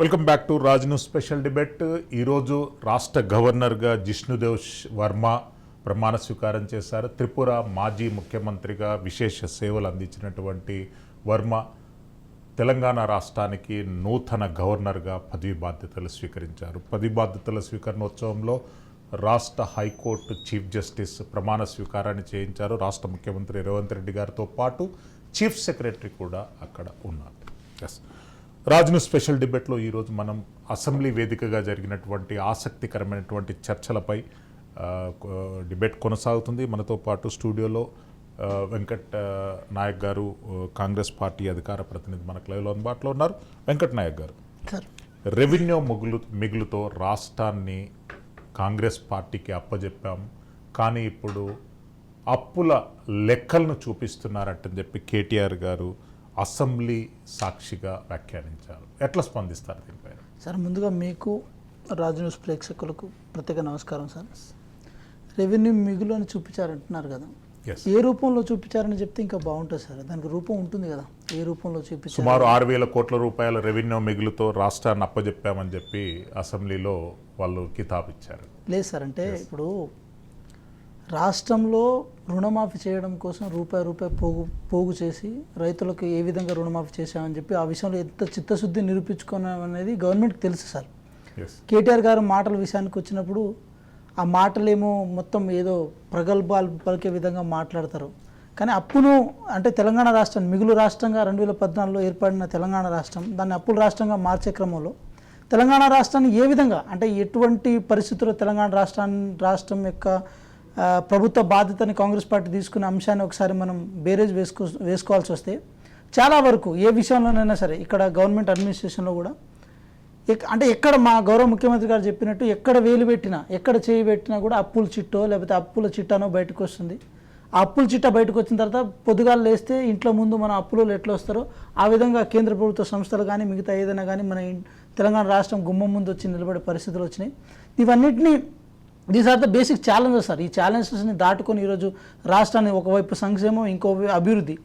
Welcome back to Raj news special debate. ఈరోజు రాష్ట్ర గవర్నర్గా జిష్ణుదేవ్ వర్మ ప్రమాణ స్వీకారం చేశారు. త్రిపుర మాజీ ముఖ్యమంత్రిగా విశేష సేవలు అందించినటువంటి వర్మ తెలంగాణ రాష్ట్రానికి నూతన గవర్నర్గా పదవి బాధ్యతలు స్వీకరించారు. పదవి బాధ్యతల స్వీకరణోత్సవంలో రాష్ట్ర హైకోర్టు చీఫ్ జస్టిస్ ప్రమాణ స్వీకారాన్ని చేయించారు. రాష్ట్ర ముఖ్యమంత్రి రేవంత్ రెడ్డి గారితో పాటు చీఫ్ సెక్రటరీ కూడా అక్కడ ఉన్నారు. రాజ్ న్యూస్ స్పెషల్ డిబేట్లో ఈరోజు మనం అసెంబ్లీ వేదికగా జరిగినటువంటి ఆసక్తికరమైనటువంటి చర్చలపై డిబేట్ కొనసాగుతుంది. మనతో పాటు స్టూడియోలో వెంకట్ నాయక్ గారు, కాంగ్రెస్ పార్టీ అధికార ప్రతినిధి మనకు లైవ్లో అందుబాటులో ఉన్నారు. వెంకట్ నాయక్ గారు, రెవెన్యూ మిగులుతో రాష్ట్రాన్ని కాంగ్రెస్ పార్టీకి అప్పజెప్పాం, కానీ ఇప్పుడు అప్పుల లెక్కలను చూపిస్తున్నారని చెప్పి కేటీఆర్ గారు అసెంబ్లీ సాక్షిగా వ్యాఖ్యానించారు. ఎట్లా స్పందిస్తారు దీనిపైన? సార్, ముందుగా మీకు రాజ్ న్యూస్ ప్రేక్షకులకు ప్రత్యేక నమస్కారం సార్. రెవెన్యూ మిగులు అని చూపించారంటున్నారు కదా, ఏ రూపంలో చూపించారని చెప్తే ఇంకా బాగుంటుంది సార్. దానికి రూపం ఉంటుంది కదా, ఏ రూపంలో చూపించారు? సుమారు 6,000 కోట్ల రూపాయల రెవెన్యూ మిగులుతో రాష్ట్రాన్ని అప్పజెప్పామని చెప్పి అసెంబ్లీలో వాళ్ళు కితాబ్ ఇచ్చారు. లేదు సార్, అంటే ఇప్పుడు రాష్ట్రంలో రుణమాఫీ చేయడం కోసం రూపాయి పోగు చేసి రైతులకు ఏ విధంగా రుణమాఫీ చేశామని చెప్పి ఆ విషయంలో ఎంత చిత్తశుద్ధి నిరూపించుకున్నాం అనేది గవర్నమెంట్కి తెలుసు సార్. కేటీఆర్ గారు మాటల విషయానికి వచ్చినప్పుడు ఆ మాటలేమో మొత్తం ఏదో ప్రగల్భాలు పలికే విధంగా మాట్లాడతారు, కానీ అప్పును అంటే తెలంగాణ రాష్ట్రం మిగులు రాష్ట్రంగా 2014లో ఏర్పడిన తెలంగాణ రాష్ట్రం దాన్ని అప్పుల రాష్ట్రంగా మార్చే క్రమంలో తెలంగాణ రాష్ట్రాన్ని ఏ విధంగా అంటే ఎటువంటి పరిస్థితుల్లో తెలంగాణ రాష్ట్రం యొక్క ప్రభుత్వ బాధ్యతని కాంగ్రెస్ పార్టీ తీసుకునే అంశాన్ని ఒకసారి మనం బేరేజ్ వేసుకోవాల్సి వస్తే చాలా వరకు ఏ విషయంలోనైనా సరే ఇక్కడ గవర్నమెంట్ అడ్మినిస్ట్రేషన్లో కూడా అంటే ఎక్కడ మా గౌరవ ముఖ్యమంత్రి గారు చెప్పినట్టు ఎక్కడ వేలు పెట్టినా ఎక్కడ చేయి పెట్టినా కూడా అప్పుల చిట్టో లేకపోతే అప్పుల చిట్టానో బయటకు వస్తుంది. ఆ అప్పుల చిట్టా బయటకు వచ్చిన తర్వాత పొద్దుగాలు లేస్తే ఇంట్లో ముందు మన అప్పులు ఎట్లా వస్తారో ఆ విధంగా కేంద్ర ప్రభుత్వ సంస్థలు కానీ మిగతా ఏదైనా కానీ మన తెలంగాణ రాష్ట్రం గుమ్మం ముందు వచ్చి నిలబడే పరిస్థితులు వచ్చినాయి. ఇవన్నిటినీ these are the basic challenges sir. ఈ ఛాలెంజెస్ని దాటుకొని ఈరోజు రాష్ట్రాన్ని ఒకవైపు సంక్షేమం, ఇంకో అభివృద్ధి,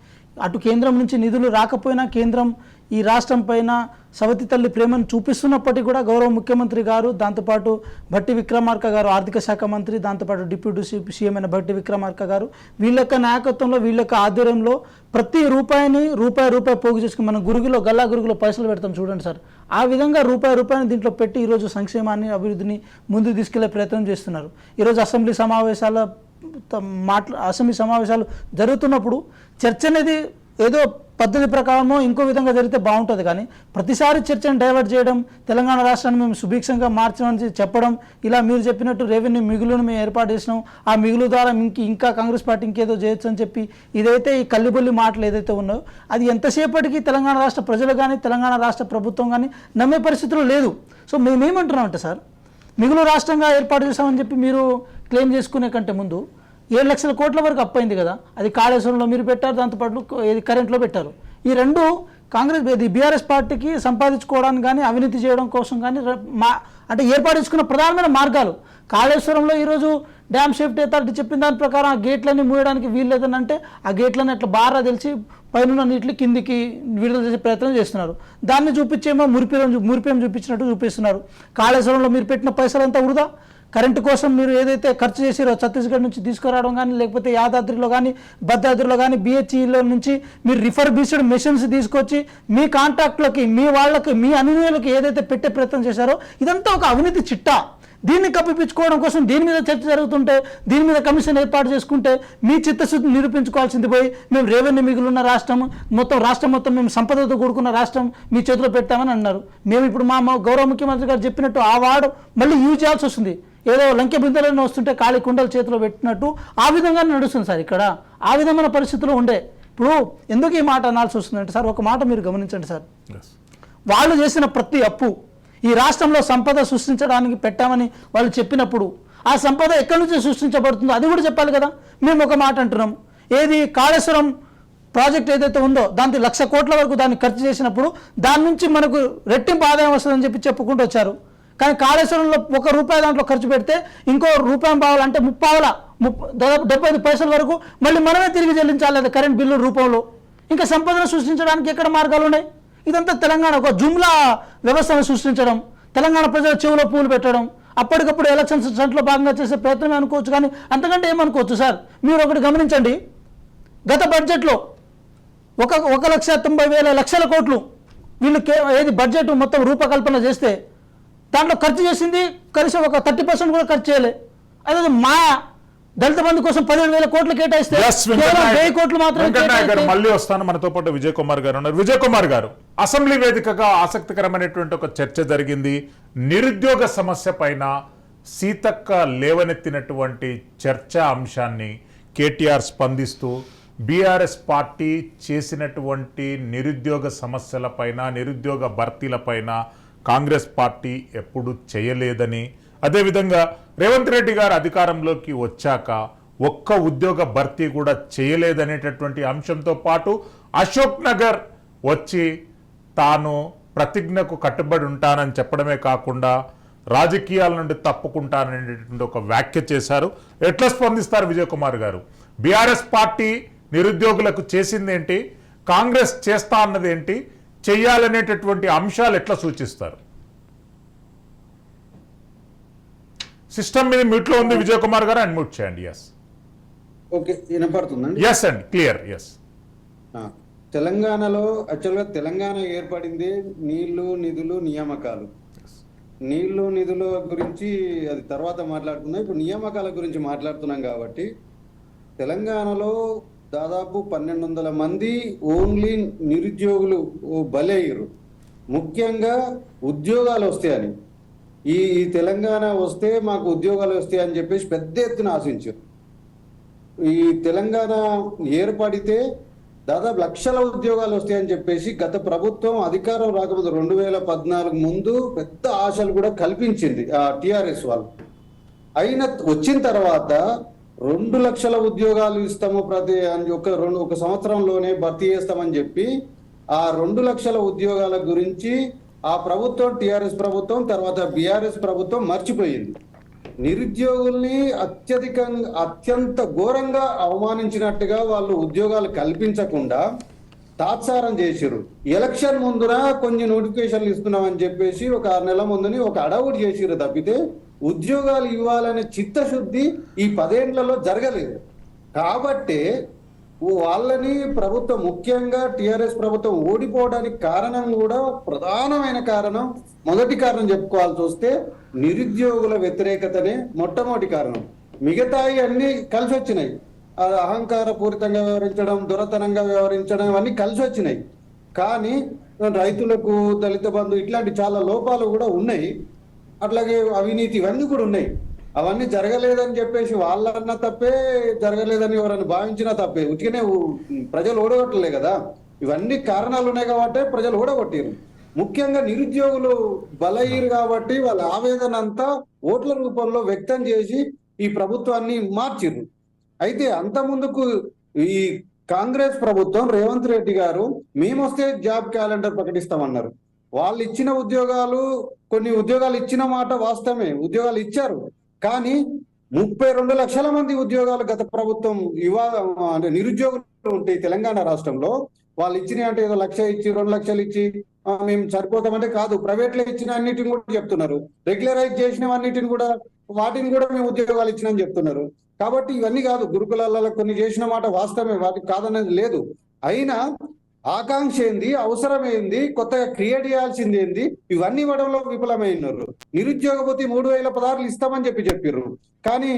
అటు కేంద్రం నుంచి నిధులు రాకపోయినా కేంద్రం ఈ రాష్ట్రం పైన సవతి తల్లి ప్రేమను చూపిస్తున్నప్పటికీ కూడా గౌరవ ముఖ్యమంత్రి గారు, దాంతోపాటు భట్టి విక్రమార్క గారు ఆర్థిక శాఖ మంత్రి, దాంతోపాటు డిప్యూటీ సీఎం అయిన భట్టి విక్రమార్క గారు, వీళ్ళ యొక్క నాయకత్వంలో వీళ్ళ యొక్క ఆధ్వర్యంలో ప్రతి రూపాయిని రూపాయి పోగు చేసుకుని మనం గురుగులో గల్లా గురుగులో పైసలు పెడతాం చూడండి సార్, ఆ విధంగా రూపాయిని దీంట్లో పెట్టి ఈరోజు సంక్షేమాన్ని అభివృద్ధిని ముందుకు తీసుకెళ్లే ప్రయత్నం చేస్తున్నారు. ఈరోజు అసెంబ్లీ సమావేశాలు జరుగుతున్నప్పుడు చర్చ అనేది ఏదో పద్ధతి ప్రకారమో ఇంకో విధంగా జరిగితే బాగుంటుంది, కానీ ప్రతిసారి చర్చను డైవర్ట్ చేయడం, తెలంగాణ రాష్ట్రాన్ని మేము సుభిక్షంగా మార్చమని చెప్పడం, ఇలా మీరు చెప్పినట్టు రెవెన్యూ మిగులును మేము ఏర్పాటు చేసినాం, ఆ మిగులు ద్వారా ఇంకా కాంగ్రెస్ పార్టీ ఇంకేదో చేయొచ్చు అని చెప్పి ఇదైతే ఈ కల్లిబొల్లి మాటలు ఏదైతే ఉన్నాయో అది ఎంతసేపటికి తెలంగాణ రాష్ట్ర ప్రజలు కానీ తెలంగాణ రాష్ట్ర ప్రభుత్వం కానీ నమ్మే పరిస్థితులు లేదు. సో మేమేమంటున్నామంటే సార్, మిగులు రాష్ట్రంగా ఏర్పాటు చేస్తామని చెప్పి మీరు క్లెయిమ్ చేసుకునే కంటే ముందు 7 లక్షల కోట్ల వరకు అప్పైంది కదా, అది కాళేశ్వరంలో మీరు పెట్టారు, దాంతోపాటు కరెంట్లో పెట్టారు. ఈ రెండు కాంగ్రెస్ బీఆర్ఎస్ పార్టీకి సంపాదించుకోవడానికి కానీ అవినీతి చేయడం కోసం కానీ అంటే ఏర్పాటు చేసుకున్న ప్రధానమైన మార్గాలు. కాళేశ్వరంలో ఈరోజు డ్యామ్ సేఫ్టీ అథారిటీ చెప్పిన దాని ప్రకారం ఆ గేట్లన్నీ మూయడానికి వీల్లేదనంటే ఆ గేట్లని అట్లా బాగా తెలిసి పైన నీటిని కిందికి విడుదల చేసే ప్రయత్నం చేస్తున్నారు. దాన్ని చూపించేమో మురిపేం చూపించినట్టు చూపిస్తున్నారు. కాళేశ్వరంలో మీరు పెట్టిన పైసలంతా వృధా. కరెంటు కోసం మీరు ఏదైతే ఖర్చు చేసిరో ఛత్తీస్గఢ్ నుంచి తీసుకురావడం కానీ, లేకపోతే యాదాద్రిలో కానీ భద్రాద్రిలో కానీ BHEలో నుంచి మీరు రిఫర్బిష్డ్ మెషిన్స్ తీసుకొచ్చి మీ కాంట్రాక్ట్లకి మీ వాళ్ళకి మీ అనుయాయులకి ఏదైతే పెట్టే ప్రయత్నం చేశారో ఇదంతా ఒక అవినీతి చిట్టా. దీన్ని కప్పిపించుకోవడం కోసం దీని మీద చర్చ జరుగుతుంటే, దీని మీద కమిషన్ ఏర్పాటు చేసుకుంటే మీ చిత్తశుద్ధి నిరూపించుకోవాల్సింది పోయి మేము రెవెన్యూ మిగులున్న రాష్ట్రం రాష్ట్రం మొత్తం మేము సంపదతో కూడుకున్న రాష్ట్రం మీ చేతిలో పెట్టామని అన్నారు. మేము ఇప్పుడు మా గౌరవ ముఖ్యమంత్రి గారు చెప్పినట్టు ఆ వార్డు మళ్ళీ యూజ్ చేయాల్సి వస్తుంది. ఏదో లంకె బిందెలను వస్తుంటే ఖాళీ కుండల చేతిలో పెట్టినట్టు ఆ విధంగానే నడుస్తుంది సార్. ఇక్కడ ఆ విధమైన పరిస్థితులు ఉండే. ఇప్పుడు ఎందుకు ఈ మాట అనాల్సి వస్తుందంటే సార్, ఒక మాట మీరు గమనించండి సార్, వాళ్ళు చేసిన ప్రతి అప్పు ఈ రాష్ట్రంలో సంపద సృష్టించడానికి పెట్టామని వాళ్ళు చెప్పినప్పుడు ఆ సంపద ఎక్కడి నుంచి సృష్టించబడుతుందో అది కూడా చెప్పాలి కదా. మేము ఒక మాట అంటున్నాం, ఏది కాళేశ్వరం ప్రాజెక్ట్ ఏదైతే ఉందో దానికి 1,00,000 కోట్ల వరకు దాన్ని ఖర్చు చేసినప్పుడు దాని నుంచి మనకు రెట్టింపు ఆదాయం వస్తుందని చెప్పి చెప్పుకుంటూ వచ్చారు. కానీ కాళేశ్వరంలో ₹1 దాంట్లో ఖర్చు పెడితే ఇంకో రూపాయి బావాలంటే దాదాపు 75 పైసల వరకు మళ్ళీ మనమే తిరిగి చెల్లించాలి అది కరెంట్ బిల్లు రూపంలో. ఇంకా సంపదను సృష్టించడానికి ఎక్కడ మార్గాలు ఉన్నాయి? ఇదంతా తెలంగాణ ఒక జుమ్లా వ్యవస్థను సృష్టించడం, తెలంగాణ ప్రజల చెవులో పూలు పెట్టడం, అప్పటికప్పుడు ఎలక్షన్స్ సెంట్లో భాగంగా చేసే ప్రయత్నమే అనుకోవచ్చు. కానీ అంతకంటే ఏమనుకోవచ్చు సార్? మీరు ఒకటి గమనించండి, గత బడ్జెట్లో 1,90,000 కోట్లు వీళ్ళు ఏది బడ్జెట్ మొత్తం రూపకల్పన చేస్తే దాంట్లో ఖర్చు చేసింది కనీసం ఒక 30% కూడా ఖర్చు చేయలే. అదే మాయా దళిత బంధు కోసం 17,000 కోట్లు కేటాయిస్తే కేవలం 1,000 కోట్లు మాత్రమే. మళ్ళీ వస్తాను. మనతో పాటు విజయ్ కుమార్ గారు ఉన్నారు. విజయ్ కుమార్ గారు, అసెంబ్లీ వేదికగా ఆసక్తికరమైనటువంటి ఒక చర్చ జరిగింది. నిరుద్యోగ సమస్య పైన సీతక్క లేవనెత్తినటువంటి చర్చా అంశాన్ని కేటీఆర్ స్పందిస్తూ బీఆర్ఎస్ పార్టీ చేసినటువంటి నిరుద్యోగ సమస్యలపైన, నిరుద్యోగ భర్తీలపైన కాంగ్రెస్ పార్టీ ఎప్పుడు చేయలేదని, అదేవిధంగా రేవంత్ రెడ్డి గారు అధికారంలోకి వచ్చాక ఒక్క ఉద్యోగ భర్తీ కూడా చేయలేదనేటటువంటి అంశంతో పాటు అశోక్ నగర్ వచ్చి తాను ప్రతిజ్ఞకు కట్టుబడి ఉంటానని చెప్పడమే కాకుండా రాజకీయాల నుండి తప్పుకుంటాననేటువంటి ఒక వ్యాఖ్య చేశారు. ఎట్లా స్పందిస్తారు విజయ్ కుమార్ గారు? బీఆర్ఎస్ పార్టీ నిరుద్యోగులకు చేసిందేంటి, కాంగ్రెస్ చేస్తా అన్నదేంటి, చెయ్యాలనేటటువంటి అంశాలు ఎట్లా సూచిస్తారు? సిస్టమ్ మీద మ్యూట్లో ఉంది విజయ్ కుమార్ గారు, అన్మ్యూట్ చేయండి. ఎస్, ఓకే, వినపడుతుందండి. ఎస్ అండి, క్లియర్. ఎస్, తెలంగాణలో యాక్చువల్గా తెలంగాణ ఏర్పడింది నీళ్లు, నిధులు, నియామకాలు. నీళ్లు, నిధుల గురించి అది తర్వాత మాట్లాడుతున్నాం. ఇప్పుడు నియామకాల గురించి మాట్లాడుతున్నాం కాబట్టి తెలంగాణలో దాదాపు 1,200 మంది ఓన్లీ నిరుద్యోగులు బలయ్యారు. ముఖ్యంగా ఉద్యోగాలు వస్తాయని, ఈ తెలంగాణ వస్తే మాకు ఉద్యోగాలు వస్తాయని చెప్పేసి పెద్ద ఎత్తున ఆశించారు. ఈ తెలంగాణ ఏర్పడితే దాదాపు లక్షల ఉద్యోగాలు వస్తాయని చెప్పేసి గత ప్రభుత్వం అధికారం రాకముందు 2014 ముందు పెద్ద ఆశలు కూడా కల్పించింది ఆ టిఆర్ఎస్ వాళ్ళు. వచ్చిన తర్వాత 2 లక్షల ఉద్యోగాలు ఇస్తాము ఒక సంవత్సరంలోనే భర్తీ చేస్తామని చెప్పి ఆ 2 లక్షల ఉద్యోగాల గురించి ఆ ప్రభుత్వం, టిఆర్ఎస్ ప్రభుత్వం, తర్వాత బీఆర్ఎస్ ప్రభుత్వం మర్చిపోయింది. నిరుద్యోగుల్ని అత్యంత ఘోరంగా అవమానించినట్టుగా వాళ్ళు ఉద్యోగాలు కల్పించకుండా తాత్సారం చేసిరు. ఎలక్షన్ ముందున కొన్ని నోటిఫికేషన్లు ఇస్తున్నామని చెప్పేసి ఒక 6 నెలల ముందుని ఒక అడవుడు చేసిరు తప్పితే ఉద్యోగాలు ఇవ్వాలనే చిత్తశుద్ధి ఈ 10 ఏళ్లలో జరగలేదు. కాబట్టే వాళ్ళని ప్రభుత్వం, ముఖ్యంగా టిఆర్ఎస్ ప్రభుత్వం ఓడిపోవడానికి కారణం కూడా ప్రధానమైన కారణం, మొదటి కారణం చెప్పుకోవాల్సి వస్తే నిరుద్యోగుల వ్యతిరేకతనే మొట్టమొదటి కారణం. మిగతాయి అన్ని కలిసి వచ్చినాయి. అహంకార పూరితంగా వ్యవహరించడం, దొరతనంగా వ్యవహరించడం అన్ని కలిసి వచ్చినాయి. కానీ రైతులకు దళిత బంధు ఇట్లాంటి చాలా లోపాలు కూడా ఉన్నాయి. అట్లాగే అవినీతి ఇవన్నీ కూడా ఉన్నాయి. అవన్నీ జరగలేదని చెప్పేసి వాళ్ళన్నా తప్పే, జరగలేదని ఎవరన్నా భావించినా తప్పే. ఉతికనే ప్రజలు ఓడగొట్టలే కదా. ఇవన్నీ కారణాలు ఉన్నాయి కాబట్టి ప్రజలు ఓడగొట్టారు. ముఖ్యంగా నిరుద్యోగులు బలయ్యారు కాబట్టి వాళ్ళ ఆవేదన అంతా ఓట్ల రూపంలో వ్యక్తం చేసి ఈ ప్రభుత్వాన్ని మార్చిర్రు. అయితే అంత ముందుకు ఈ కాంగ్రెస్ ప్రభుత్వం, రేవంత్ రెడ్డి గారు మేమొస్తే జాబ్ క్యాలెండర్ ప్రకటిస్తామన్నారు. వాళ్ళు ఇచ్చిన ఉద్యోగాలు, కొన్ని ఉద్యోగాలు ఇచ్చిన మాట వాస్తవమే, ఉద్యోగాలు ఇచ్చారు. కానీ 32 లక్షల మంది ఉద్యోగాలు గత ప్రభుత్వం అంటే నిరుద్యోగులు ఉంటే తెలంగాణ రాష్ట్రంలో వాళ్ళు ఇచ్చినాయి అంటే ఏదో 1 లక్ష ఇచ్చి 2 లక్షలు ఇచ్చి మేము సరిపోతామంటే కాదు. ప్రైవేట్ లో ఇచ్చిన అన్నిటిని కూడా చెప్తున్నారు, రెగ్యులరైజ్ చేసిన అన్నిటిని కూడా, వాటిని కూడా మేము ఉద్యోగాలు ఇచ్చినామని చెప్తున్నారు. కాబట్టి ఇవన్నీ కాదు, గురుకులాలలో కొన్ని చేసిన మాట వాస్తవమే, వాటికి కాదనేది లేదు. అయినా ఆకాంక్ష ఏంది, అవసరం ఏంది, కొత్తగా క్రియేట్ చేయాల్సింది ఏంది, ఇవన్నీ ఇవ్వడంలో విఫలమైనారు. నిరుద్యోగ భృతి 3,000 పదార్లు ఇస్తామని చెప్పారు, కానీ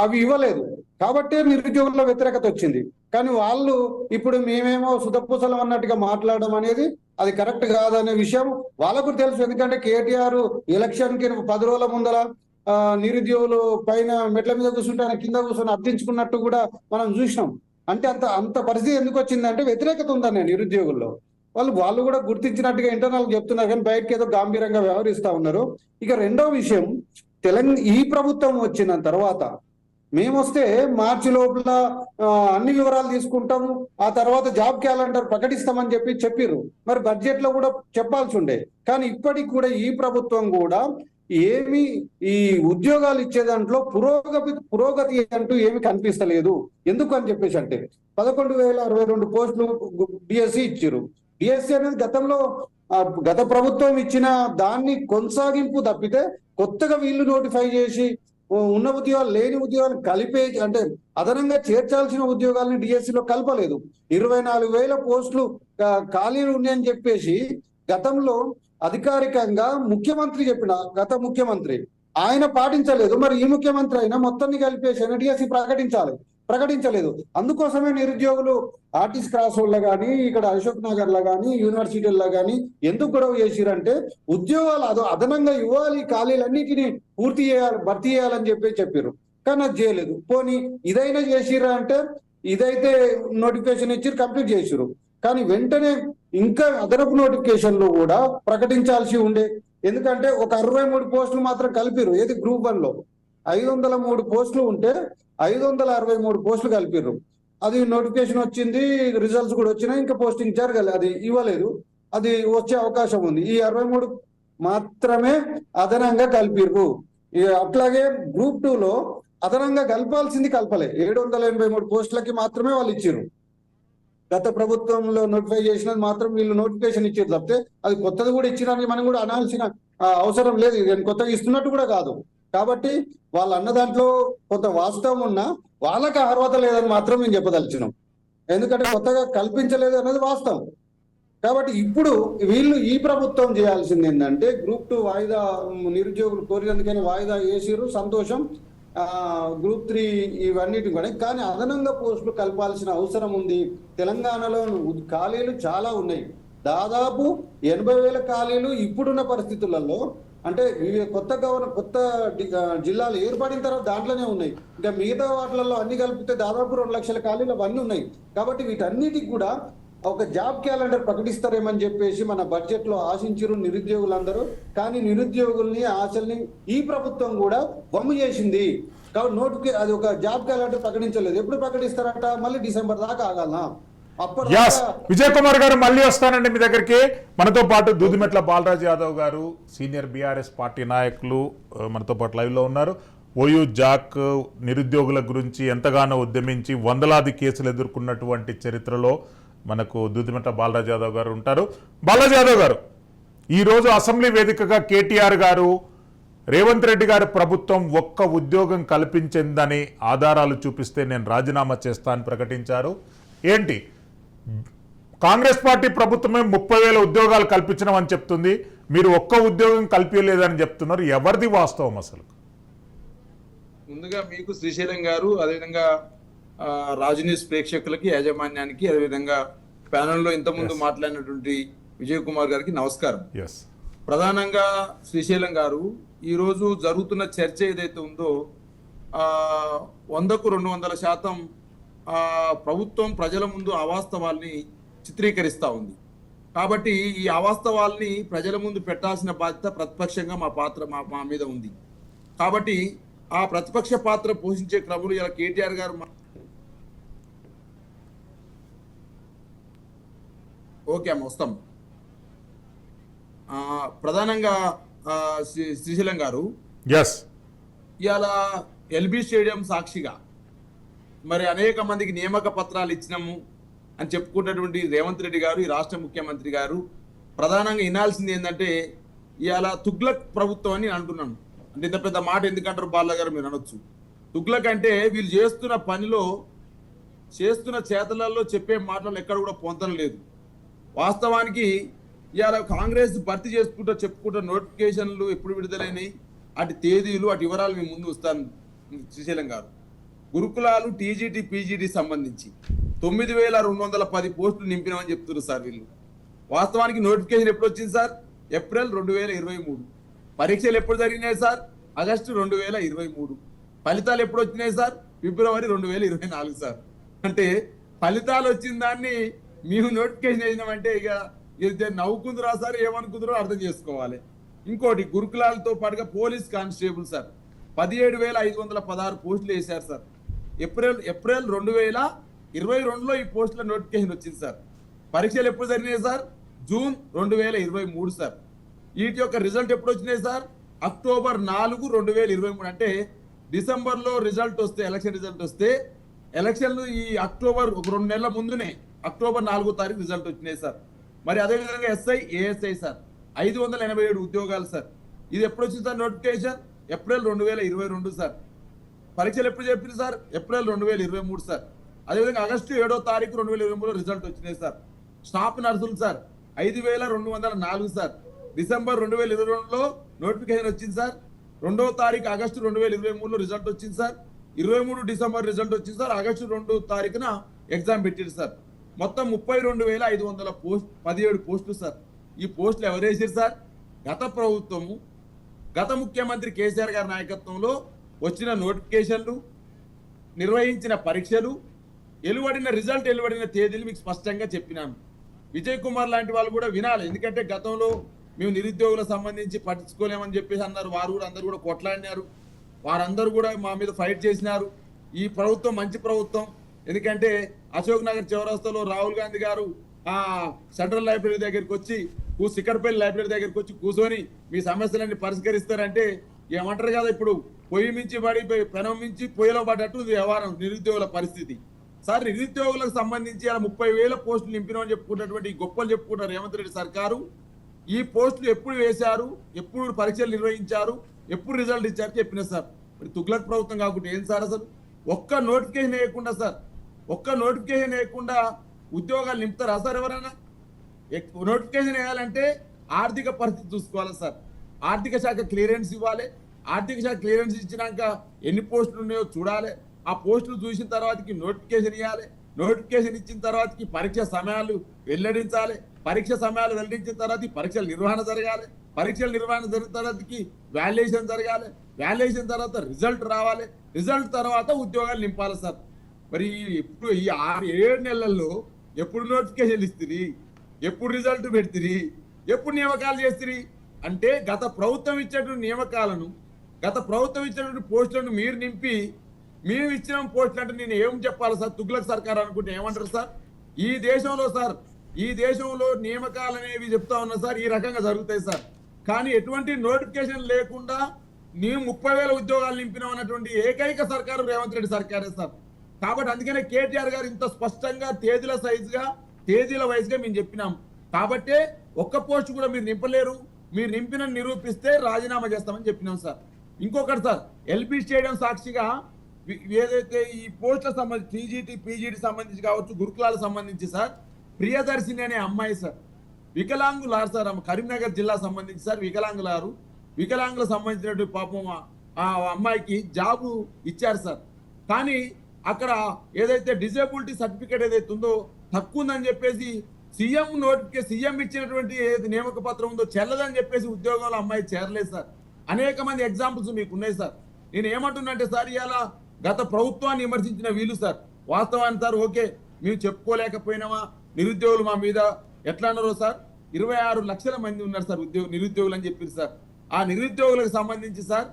అవి ఇవ్వలేదు. కాబట్టే నిరుద్యోగుల వ్యతిరేకత వచ్చింది. కానీ వాళ్ళు ఇప్పుడు మేమేమో సుధపూసలం అన్నట్టుగా మాట్లాడడం అనేది అది కరెక్ట్ కాదనే విషయం వాళ్ళకు తెలుసు. ఎందుకంటే కేటీఆర్ ఎలక్షన్ కి 10 రోజుల ముందర నిరుద్యోగులు పైన మెట్ల మీద కూర్చుంటే ఆయన కింద కూర్చొని అర్థించుకున్నట్టు కూడా మనం చూసినాం. అంటే అంత పరిస్థితి ఎందుకు వచ్చిందంటే వ్యతిరేకత ఉందన్న నిరుద్యోగుల్లో. వాళ్ళు కూడా గుర్తించినట్టుగా ఇంటర్నల్ చెప్తున్నారు, కానీ బయటకి ఏదో గాంభీర్యంగా వ్యవహరిస్తా ఉన్నారు. ఇక రెండో విషయం, ఈ ప్రభుత్వం వచ్చిన తర్వాత మేమొస్తే మార్చి లోపల అన్ని వివరాలు తీసుకుంటాము, ఆ తర్వాత జాబ్ క్యాలెండర్ ప్రకటిస్తామని చెప్పిర్రు. మరి బడ్జెట్ లో కూడా చెప్పాల్సి ఉండే. కానీ ఇప్పటికి కూడా ఈ ప్రభుత్వం కూడా ఏమి ఈ ఉద్యోగాలు ఇచ్చే దాంట్లో పురోగతి అంటూ ఏమి కనిపిస్తలేదు. ఎందుకు అని చెప్పేసి అంటే 11,062 పోస్టులు డిఎస్సి ఇచ్చారు. డిఎస్సి అనేది గతంలో గత ప్రభుత్వం ఇచ్చిన దాన్ని కొనసాగింపు తప్పితే కొత్తగా వీళ్ళు నోటిఫై చేసి ఉన్న ఉద్యోగాలు లేని ఉద్యోగాలు కలిపే అంటే అదనంగా చేర్చాల్సిన ఉద్యోగాలని డిఎస్సిలో కలపలేదు. 24,000 పోస్టులు ఖాళీలు ఉన్నాయని చెప్పేసి గతంలో అధికారికంగా ముఖ్యమంత్రి చెప్పిన గత ముఖ్యమంత్రి ఆయన పాటించలేదు. మరి ఈ ముఖ్యమంత్రి అయినా మొత్తాన్ని కలిపేసి ఆయన డిఎస్సి ప్రకటించలేదు. అందుకోసమే నిరుద్యోగులు ఆర్టిస్ట్ క్రాస్ రోడ్లో కానీ ఇక్కడ అశోక్ నగర్ లో కానీ యూనివర్సిటీల్లో కానీ ఎందుకు గొడవ చేసిరంటే ఉద్యోగాలు అదనంగా ఇవ్వాలి, ఖాళీలన్నిటిని పూర్తి చేయాలి, భర్తీ చేయాలని చెప్పారు. కానీ అది చేయలేదు. పోనీ ఇదైనా చేసిరా అంటే ఇదైతే నోటిఫికేషన్ ఇచ్చి కంప్లీట్ చేసిరు. కానీ వెంటనే ఇంకా అదనపు నోటిఫికేషన్లు కూడా ప్రకటించాల్సి ఉండే. ఎందుకంటే ఒక 63 పోస్టులు మాత్రం కలిపిరు. ఏది గ్రూప్ 1 లో 503 పోస్టులు ఉంటే 563 పోస్టులు కలిపిర్రు. అది నోటిఫికేషన్ వచ్చింది, రిజల్ట్స్ కూడా వచ్చినాయి, ఇంకా పోస్టింగ్ జరగలేదు, అది ఇవ్వలేదు. అది వచ్చే అవకాశం ఉంది. ఈ 63 మాత్రమే అదనంగా కలిపిర్రు. అట్లాగే గ్రూప్ 2 లో అదనంగా కలపాల్సింది కలపలే. 783 పోస్టులకి మాత్రమే వాళ్ళు ఇచ్చారు. గత ప్రభుత్వంలో నోటిఫై చేసినది మాత్రం వీళ్ళు నోటిఫికేషన్ ఇచ్చారు తప్పితే అది కొత్తది కూడా ఇచ్చినని మనం కూడా అనాల్సిన అవసరం లేదు. కొత్తగా ఇస్తున్నట్టు కూడా కాదు. కాబట్టి వాళ్ళు అన్న దాంట్లో కొంత వాస్తవం ఉన్నా వాళ్ళకి అర్హత లేదని మాత్రం మేము చెప్పదలిచినాం. ఎందుకంటే కొత్తగా కల్పించలేదు అనేది వాస్తవం. కాబట్టి ఇప్పుడు వీళ్ళు ఈ ప్రభుత్వం చేయాల్సింది ఏంటంటే గ్రూప్ 2 వాయిదా నిరుద్యోగులు కోరినందుకైనా వాయిదా వేసిరు, సంతోషం. గ్రూప్ 3 ఇవన్నిటి కూడా కానీ అదనంగా పోస్టులు కలపాల్సిన అవసరం ఉంది. తెలంగాణలో ఖాళీలు చాలా ఉన్నాయి. దాదాపు 80,000 ఖాళీలు ఇప్పుడున్న పరిస్థితులలో అంటే కొత్త జిల్లాలు ఏర్పడిన తర్వాత దాంట్లోనే ఉన్నాయి. ఇంకా మిగతా వాటిలలో అన్ని కలిపితే దాదాపు 2 లక్షల ఖాళీలు అవన్నీ ఉన్నాయి. కాబట్టి వీటన్నిటికి కూడా ఒక జాబ్ క్యాలెండర్ ప్రకటిస్తారేమని చెప్పేసి మన బడ్జెట్ లో ఆశించారు నిరుద్యోగులందరూ. కానీ నిరుద్యోగుల్ని ఆశల్ని ఈ ప్రభుత్వం కూడా బొమ్మ చేసింది. కాబట్టి అది ఒక జాబ్ క్యాలెండర్ ప్రకటించలేదు. ఎప్పుడు ప్రకటిస్తారట? మళ్ళీ డిసెంబర్ దాకా ఆగాలనా? విజయ్ కుమార్ గారు మళ్ళీ వస్తానండి మీ దగ్గరికి. మనతో పాటు దూదిమెట్ల బాలరాజ్ యాదవ్ గారు సీనియర్ బీఆర్ఎస్ పార్టీ నాయకులు మనతో పాటు లైవ్ లో ఉన్నారు. ఓయూ జాక్ నిరుద్యోగుల గురించి ఎంతగానో ఉద్యమించి వందలాది కేసులు ఎదుర్కొన్నటువంటి చరిత్రలో మనకు దూదిమెట్ల బాలరాజ్ యాదవ్ గారు ఉంటారు. బాలరాజ్ యాదవ్ గారు, ఈరోజు అసెంబ్లీ వేదికగా కేటీఆర్ గారు రేవంత్ రెడ్డి గారి ప్రభుత్వం ఒక్క ఉద్యోగం కల్పించిందని ఆధారాలు చూపిస్తే నేను రాజీనామా చేస్తా అని ప్రకటించారు. ఏంటి, కాంగ్రెస్ పార్టీ ప్రభుత్వమే 30,000 ఉద్యోగాలు కల్పించడం చెప్తుంది, మీరు ఒక్క ఉద్యోగం కల్పించలేదని చెప్తున్నారు. ఎవరిది వాస్తవం అసలు? ముందుగా మీకు శ్రీశైలం గారు, అదేవిధంగా రాజు న్యూస్ ప్రేక్షకులకి, యాజమాన్యానికి, అదేవిధంగా ప్యానెల్లో ఇంతకుముందు మాట్లాడినటువంటి విజయ్ కుమార్ గారికి నమస్కారం. ప్రధానంగా శ్రీశైలం గారు, ఈరోజు జరుగుతున్న చర్చ ఏదైతే ఉందో 100కు 200% ప్రభుత్వం ప్రజల ముందు అవాస్తవాల్ని చిత్రీకరిస్తూ ఉంది. కాబట్టి ఈ అవాస్తవాల్ని ప్రజల ముందు పెట్టాల్సిన బాధ్యత ప్రతిపక్షంగా మా మీద ఉంది. కాబట్టి ఆ ప్రతిపక్ష పాత్ర పోషించే క్రమంలో ఇలా కేటీఆర్ గారు ఓకే అమ్మ వస్తాం. ప్రధానంగా శ్రీశైలం గారు, ఇవాళ ఎల్బీ స్టేడియం సాక్షిగా మరి అనేక మందికి నియామక పత్రాలు ఇచ్చినాము అని చెప్పుకున్నటువంటి రేవంత్ రెడ్డి గారు, ఈ రాష్ట్ర ముఖ్యమంత్రి గారు ప్రధానంగా వినాల్సింది ఏంటంటే ఇవాళ తుగ్లక్ ప్రభుత్వం అని అంటున్నాను. అంటే ఇంత పెద్ద మాట ఎందుకంటారు బాల గారు మీరు అనొచ్చు. తుగ్లక్ అంటే వీళ్ళు చేస్తున్న పనిలో, చేస్తున్న చేతలలో చెప్పే మాటలు ఎక్కడ కూడా పొందడం లేదు. వాస్తవానికి ఇవాళ కాంగ్రెస్ భర్తీ చేసుకుంటూ చెప్పుకుంటూ నోటిఫికేషన్లు ఎప్పుడు విడుదలైనవి, అటు తేదీలు, అటు వివరాలు మేము ముందు వస్తాను. శ్రీశైలం గారు, గురుకులాలు టీజీటీ పీజీటీ సంబంధించి 9,210 పోస్టులు నింపినామని చెప్తున్నారు సార్ వీళ్ళు. వాస్తవానికి నోటిఫికేషన్ ఎప్పుడు వచ్చింది సార్? ఏప్రిల్ 2023. పరీక్షలు ఎప్పుడు జరిగినాయి సార్? ఆగస్టు 2023. ఫలితాలు ఎప్పుడు వచ్చినాయి సార్? ఫిబ్రవరి 2024 సార్. అంటే ఫలితాలు వచ్చిన దాన్ని మేము నోటిఫికేషన్ వేసినామంటే ఇక నవ్వుకుందురా సార్, ఏమనుకుందరో అర్థం చేసుకోవాలి. ఇంకోటి, గురుకులాలతో పాటుగా పోలీస్ కానిస్టేబుల్ సార్ 17,516 పోస్టులు వేశారు సార్. ఏప్రిల్ 2022లో ఈ పోస్టుల నోటిఫికేషన్ వచ్చింది సార్. పరీక్షలు ఎప్పుడు జరిగినాయి సార్? June 2023 sir. వీటి యొక్క రిజల్ట్ ఎప్పుడు వచ్చినాయి సార్? అక్టోబర్ 4, 2023. అంటే డిసెంబర్లో రిజల్ట్ వస్తే, ఎలక్షన్ రిజల్ట్ వస్తే, ఎలక్షన్లు ఈ అక్టోబర్ ఒక 2 నెలల ముందునే అక్టోబర్ 4వ తారీఖు రిజల్ట్ వచ్చినాయి సార్. మరి అదేవిధంగా ఎస్ఐ ఏఎస్ఐ సార్ 587 ఉద్యోగాలు సార్. ఇది ఎప్పుడు వచ్చింది సార్ నోటిఫికేషన్? April 2022 sir. పరీక్షలు ఎప్పుడు చెప్పింది సార్? April 2023 sir. అదేవిధంగా ఆగస్టు 7వ తారీఖు 2023 రిజల్ట్ వచ్చినాయి సార్. స్టాఫ్ నర్సులు సార్ 5204 సార్. డిసెంబర్ 2022లో నోటిఫికేషన్ వచ్చింది సార్. 2వ తారీఖు ఆగస్టు 2023లో రిజల్ట్ వచ్చింది సార్. 23 డిసెంబర్ రిజల్ట్ వచ్చింది సార్. ఆగస్టు 2వ తారీఖున ఎగ్జామ్ పెట్టారు సార్. మొత్తం 32,500 17 పోస్టులు సార్. ఈ పోస్టులు ఎవరు వేసారు సార్? గత ప్రభుత్వము, గత ముఖ్యమంత్రి కేసీఆర్ గారి నాయకత్వంలో వచ్చిన నోటిఫికేషన్లు, నిర్వహించిన పరీక్షలు, వెలువడిన తేదీలు మీకు స్పష్టంగా చెప్పినాను. విజయ్ కుమార్ లాంటి వాళ్ళు కూడా వినాలి. ఎందుకంటే గతంలో మేము నిరుద్యోగులకు సంబంధించి పట్టించుకోలేమని చెప్పేసి అన్నారు. వారు కూడా అందరూ కూడా కొట్లాడినారు. వారందరూ కూడా మా మీద ఫైట్ చేసినారు. ఈ ప్రభుత్వం మంచి ప్రభుత్వం. ఎందుకంటే అశోక్ నగర్ చౌరస్తాలో రాహుల్ గాంధీ గారు సెంట్రల్ లైబ్రరీ దగ్గరికి వచ్చి, సిక్కడపల్లి లైబ్రరీ దగ్గరికి వచ్చి కూర్చొని మీ సమస్యలన్నీ పరిష్కరిస్తారంటే ఏమంటారు కదా, ఇప్పుడు పొయ్యి మించి పడి పెనం మించి పొయ్యిలో పడ్డట్టు వ్యవహారం నిరుద్యోగుల పరిస్థితి సార్. నిరుద్యోగులకు సంబంధించి అలా 30,000 పోస్టులు నింపినామని చెప్పుకున్నటువంటి గొప్పలు చెప్పుకుంటారు రేవంత్ రెడ్డి సర్కారు. ఈ పోస్టులు ఎప్పుడు వేశారు, ఎప్పుడు పరీక్షలు నిర్వహించారు, ఎప్పుడు రిజల్ట్ ఇచ్చారు చెప్పిన సార్. మరి తుగ్లక్ ప్రభుత్వం కాకుండా ఏం సార్ అసలు? ఒక్క నోటిఫికేషన్ వేయకుండా సార్, ఒక్క నోటిఫికేషన్ వేయకుండా ఉద్యోగాలు నింపుతారా సార్ ఎవరైనా? నోటిఫికేషన్ వేయాలంటే ఆర్థిక పరిస్థితి చూసుకోవాలి సార్. ఆర్థిక శాఖ క్లియరెన్స్ ఇవ్వాలి. ఆర్థిక శాఖ క్లియరెన్స్ ఇచ్చినాక ఎన్ని పోస్టులు ఉన్నాయో చూడాలి. ఆ పోస్టులు చూసిన తర్వాతకి నోటిఫికేషన్ ఇవ్వాలి. నోటిఫికేషన్ ఇచ్చిన తర్వాతకి పరీక్ష సమయాలు వెల్లడించాలి. పరీక్ష సమయాలు వెల్లడించిన తర్వాత పరీక్షల నిర్వహణ జరగాలి. పరీక్షల నిర్వహణ జరిగిన తర్వాతకి వాల్యుయేషన్ జరగాలి. వాల్యుయేషన్ తర్వాత రిజల్ట్ రావాలి. రిజల్ట్ తర్వాత ఉద్యోగాలు నింపాలి సార్. మరి ఇప్పుడు ఈ 6-7 నెలల్లో ఎప్పుడు నోటిఫికేషన్ ఇస్తుంది, ఎప్పుడు రిజల్ట్ పెడుతుంది, ఎప్పుడు నియామకాలు చేస్తుంది అంటే గత ప్రభుత్వం ఇచ్చినటువంటి నియామకాలను, గత ప్రభుత్వం ఇచ్చినటువంటి పోస్టులను మీరు నింపి మేము ఇచ్చిన పోస్టులు అంటే నేను ఏం చెప్పాలి సార్? తుగ్లక్ సర్కార్ అనుకుంటే ఏమంటారు సార్? ఈ దేశంలో సార్, ఈ దేశంలో నియామకాలు అనేవి చెప్తా ఉన్నా సార్, ఈ రకంగా జరుగుతాయి సార్. కానీ ఎటువంటి నోటిఫికేషన్ లేకుండా మేము 30,000 ఉద్యోగాలు నింపినాం అన్నటువంటి ఏకైక సర్కారు రేవంత్ రెడ్డి సర్కారే సార్. కాబట్టి అందుకనే కేటీఆర్ గారు ఇంత స్పష్టంగా తేదీల వైజ్గా మేము చెప్పినాం. కాబట్టే ఒక్క పోస్ట్ కూడా మీరు నింపలేరు, మీరు నింపిన నిరూపిస్తే రాజీనామా చేస్తామని చెప్పినాం సార్. ఇంకొకటి సార్, ఎల్బీ స్టేడియం సాక్షిగా ఏదైతే ఈ పోస్టులకు సంబంధించి టీజీటీ పీజీటీ సంబంధించి కావచ్చు, గురుకులాలకు సంబంధించి సార్, ప్రియదర్శిని అనే అమ్మాయి సార్, వికలాంగులారు సార్, కరీంనగర్ జిల్లా సంబంధించి సార్ వికలాంగులకు సంబంధించినటువంటి పాపం ఆ అమ్మాయికి జాబు ఇచ్చారు సార్. కానీ అక్కడ ఏదైతే డిజేబిలిటీ సర్టిఫికేట్ ఏదైతే ఉందో తక్కువ ఉందని చెప్పేసి సీఎం ఇచ్చినటువంటి నియామక పత్రం ఉందో చెల్లదని చెప్పేసి ఉద్యోగంలో అమ్మాయి చేరలేదు సార్. అనేక మంది ఎగ్జాంపుల్స్ మీకు ఉన్నాయి సార్. నేను ఏమంటున్నంటే సార్, ఇవాళ గత ప్రభుత్వాన్ని విమర్శించిన వీళ్ళు సార్, వాస్తవాన్ని సార్ ఓకే మేము చెప్పుకోలేకపోయినామా, నిరుద్యోగులు మా మీద ఎట్లా అన్నారో సార్, 26 లక్షల మంది ఉన్నారు సార్ నిరుద్యోగులు అని చెప్పారు సార్. ఆ నిరుద్యోగులకు సంబంధించి సార్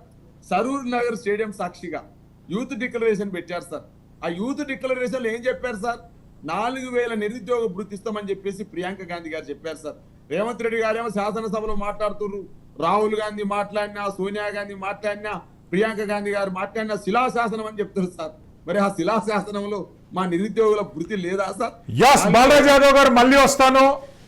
సరూర్ నగర్ స్టేడియం సాక్షిగా యూత్ డిక్లరేషన్ పెట్టారు సార్. ఆ యూత్ డిక్లరేషన్లో ఏం చెప్పారు సార్? 4,000 నిరుద్యోగ భృతి ఇస్తామని చెప్పేసి ప్రియాంక గాంధీ గారు చెప్పారు సార్. రేవంత్ రెడ్డి గారేమో శాసనసభలో మాట్లాడుతున్నారు. రాహుల్ గాంధీ మాట్లాడినా, సోనియా గాంధీ మాట్లాడినా, ప్రియాంక గాంధీ గారు మాట్లాడినా శిలాశాసనం అని చెప్తారు సార్. మరి ఆ శిలాశాసనంలో మా నిరుద్యోగుల భృతి లేదా సార్? బాలరాజ్ యాదవ్ గారు మళ్ళీ వస్తాను,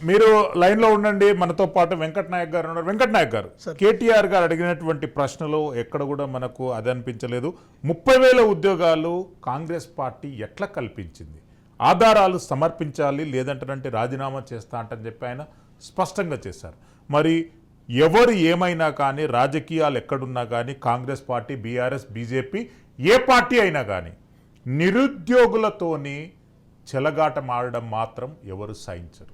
మీరు లైన్ లో ఉండండి. మనతో పాటు వెంకట్ నాయక్ గారు ఉన్నారు. వెంకట్ నాయక్ గారు, కేటీఆర్ గారు అడిగినటువంటి ప్రశ్నలు ఎక్కడ కూడా మనకు అది అనిపించలేదు. 30,000 ఉద్యోగాలు కాంగ్రెస్ పార్టీ ఎట్లా కల్పించింది? ఆధారాలు సమర్పించాలి, లేదంటే రాజీనామా చేస్తా అంటని చెప్పి ఆయన స్పష్టంగా చేశారు. మరి ఎవరు ఏమైనా కానీ, రాజకీయాలు ఎక్కడున్నా కానీ, కాంగ్రెస్ పార్టీ, బీఆర్ఎస్, బీజేపీ ఏ పార్టీ అయినా కానీ నిరుద్యోగులతోని చెలగాట మారడం మాత్రం ఎవరు సహించరు.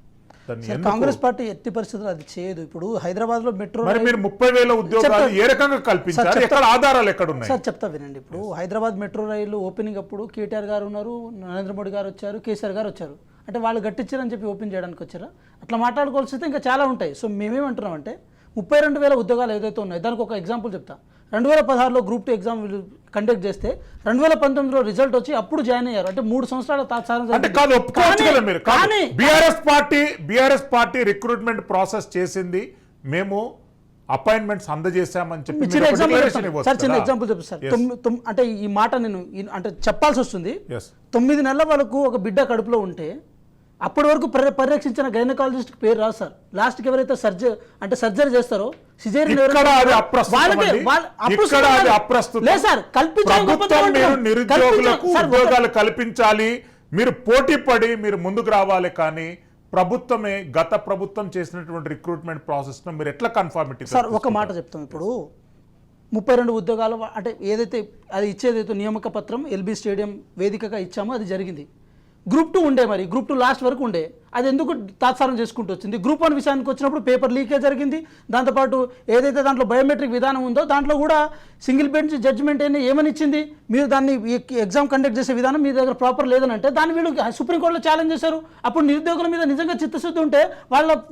కాంగ్రెస్ పార్టీ ఎట్టి పరిస్థితులు అది చేయదు. ఇప్పుడు హైదరాబాద్ లో మెట్రో మరి మీరు 30,000 ఉద్యోగాలు ఏ రకంగా కల్పించారు? ఎక్కడ ఆధారాలు ఎక్కడ ఉన్నాయి సార్? చెప్తా వినండి. ఇప్పుడు హైదరాబాద్ మెట్రో రైలు ఓపెనింగ్ అప్పుడు కేటీఆర్ గారు ఉన్నారు, నరేంద్ర మోడీ గారు వచ్చారు, కేసీఆర్ గారు వచ్చారు. అంటే వాళ్ళు గట్టించారని చెప్పి ఓపెన్ చేయడానికి వచ్చారా? అట్లా మాట్లాడుకోవాల్సి ఇంకా చాలా ఉంటాయి. సో మేమేమంటున్నాం అంటే 32,000 ఉద్యోగాలు ఏదైతే ఉన్నాయో దానికి ఒక ఎగ్జాంపుల్ చెప్తా. 2016లో గ్రూప్ 2 ఎగ్జామ్ కండక్ట్ చేస్తే 2019లో రిజల్ట్ వచ్చి అప్పుడు జాయిన్ అయ్యారు. అంటే 3 సంవత్సరాల బీఆర్ఎస్ పార్టీ రిక్రూట్మెంట్ ప్రాసెస్ చేసింది, మేము అపాయింట్మెంట్స్ అందజేశామని చెప్పి చిన్న ఎగ్జాంపుల్ చెప్పు సార్. అంటే ఈ మాట నేను అంటే చెప్పాల్సి వస్తుంది. 9 నెలల వరకు ఒక బిడ్డ కడుపులో ఉంటే అప్పటి వరకు పరిరక్షించిన గైనకాలజిస్ట్ పేరు రాదు సార్. లాస్ట్కి ఎవరైతే సర్జరీ చేస్తారో ఇక్కడ అది అప్రస్తుతం అండి. ఇక్కడ అది అప్రస్తుతం. ప్రభుత్వం మీరు నిరుద్యోగులకు ఉద్యోగాలు కల్పించాలి, మీరు పోటీ పడి మీరు ముందుకు రావాలి, కానీ ప్రభుత్వమే గత ప్రభుత్వం చేసినటువంటి రిక్రూట్మెంట్ ప్రాసెస్ ను మీరు ఎట్లా కన్ఫర్మిటీ? సార్ ఒక మాట చెప్తాం, ఇప్పుడు 32 ఉద్యోగాలు అంటే ఏదైతే అది ఇచ్చేదైతే నియామక పత్రం ఎల్బీ స్టేడియం వేదికగా ఇచ్చామో అది జరిగింది. గ్రూప్ 2 ఉండే, మరి గ్రూప్ 2 లాస్ట్ వరకు ఉండే, అది ఎందుకు తాత్సారం చేసుకుంటూ వచ్చింది. గ్రూప్ 1 విషయానికి వచ్చినప్పుడు పేపర్ లీకేజ్ జరిగింది. దాంతోపాటు ఏదైతే దాంట్లో బయోమెట్రిక్ విధానం ఉందో దాంట్లో కూడా సింగిల్ బెంచ్ జడ్జిమెంట్ ఏమని ఇచ్చింది, మీరు దాన్ని ఎగ్జామ్ కండక్ట్ చేసే విధానం మీ దగ్గర ప్రాపర్ లేదని అంటే దాన్ని వీళ్ళు సుప్రీంకోర్టులో ఛాలెంజ్ చేశారు. అప్పుడు నిరుద్యోగుల మీద నిజంగా చిత్తశుద్ధి ఉంటే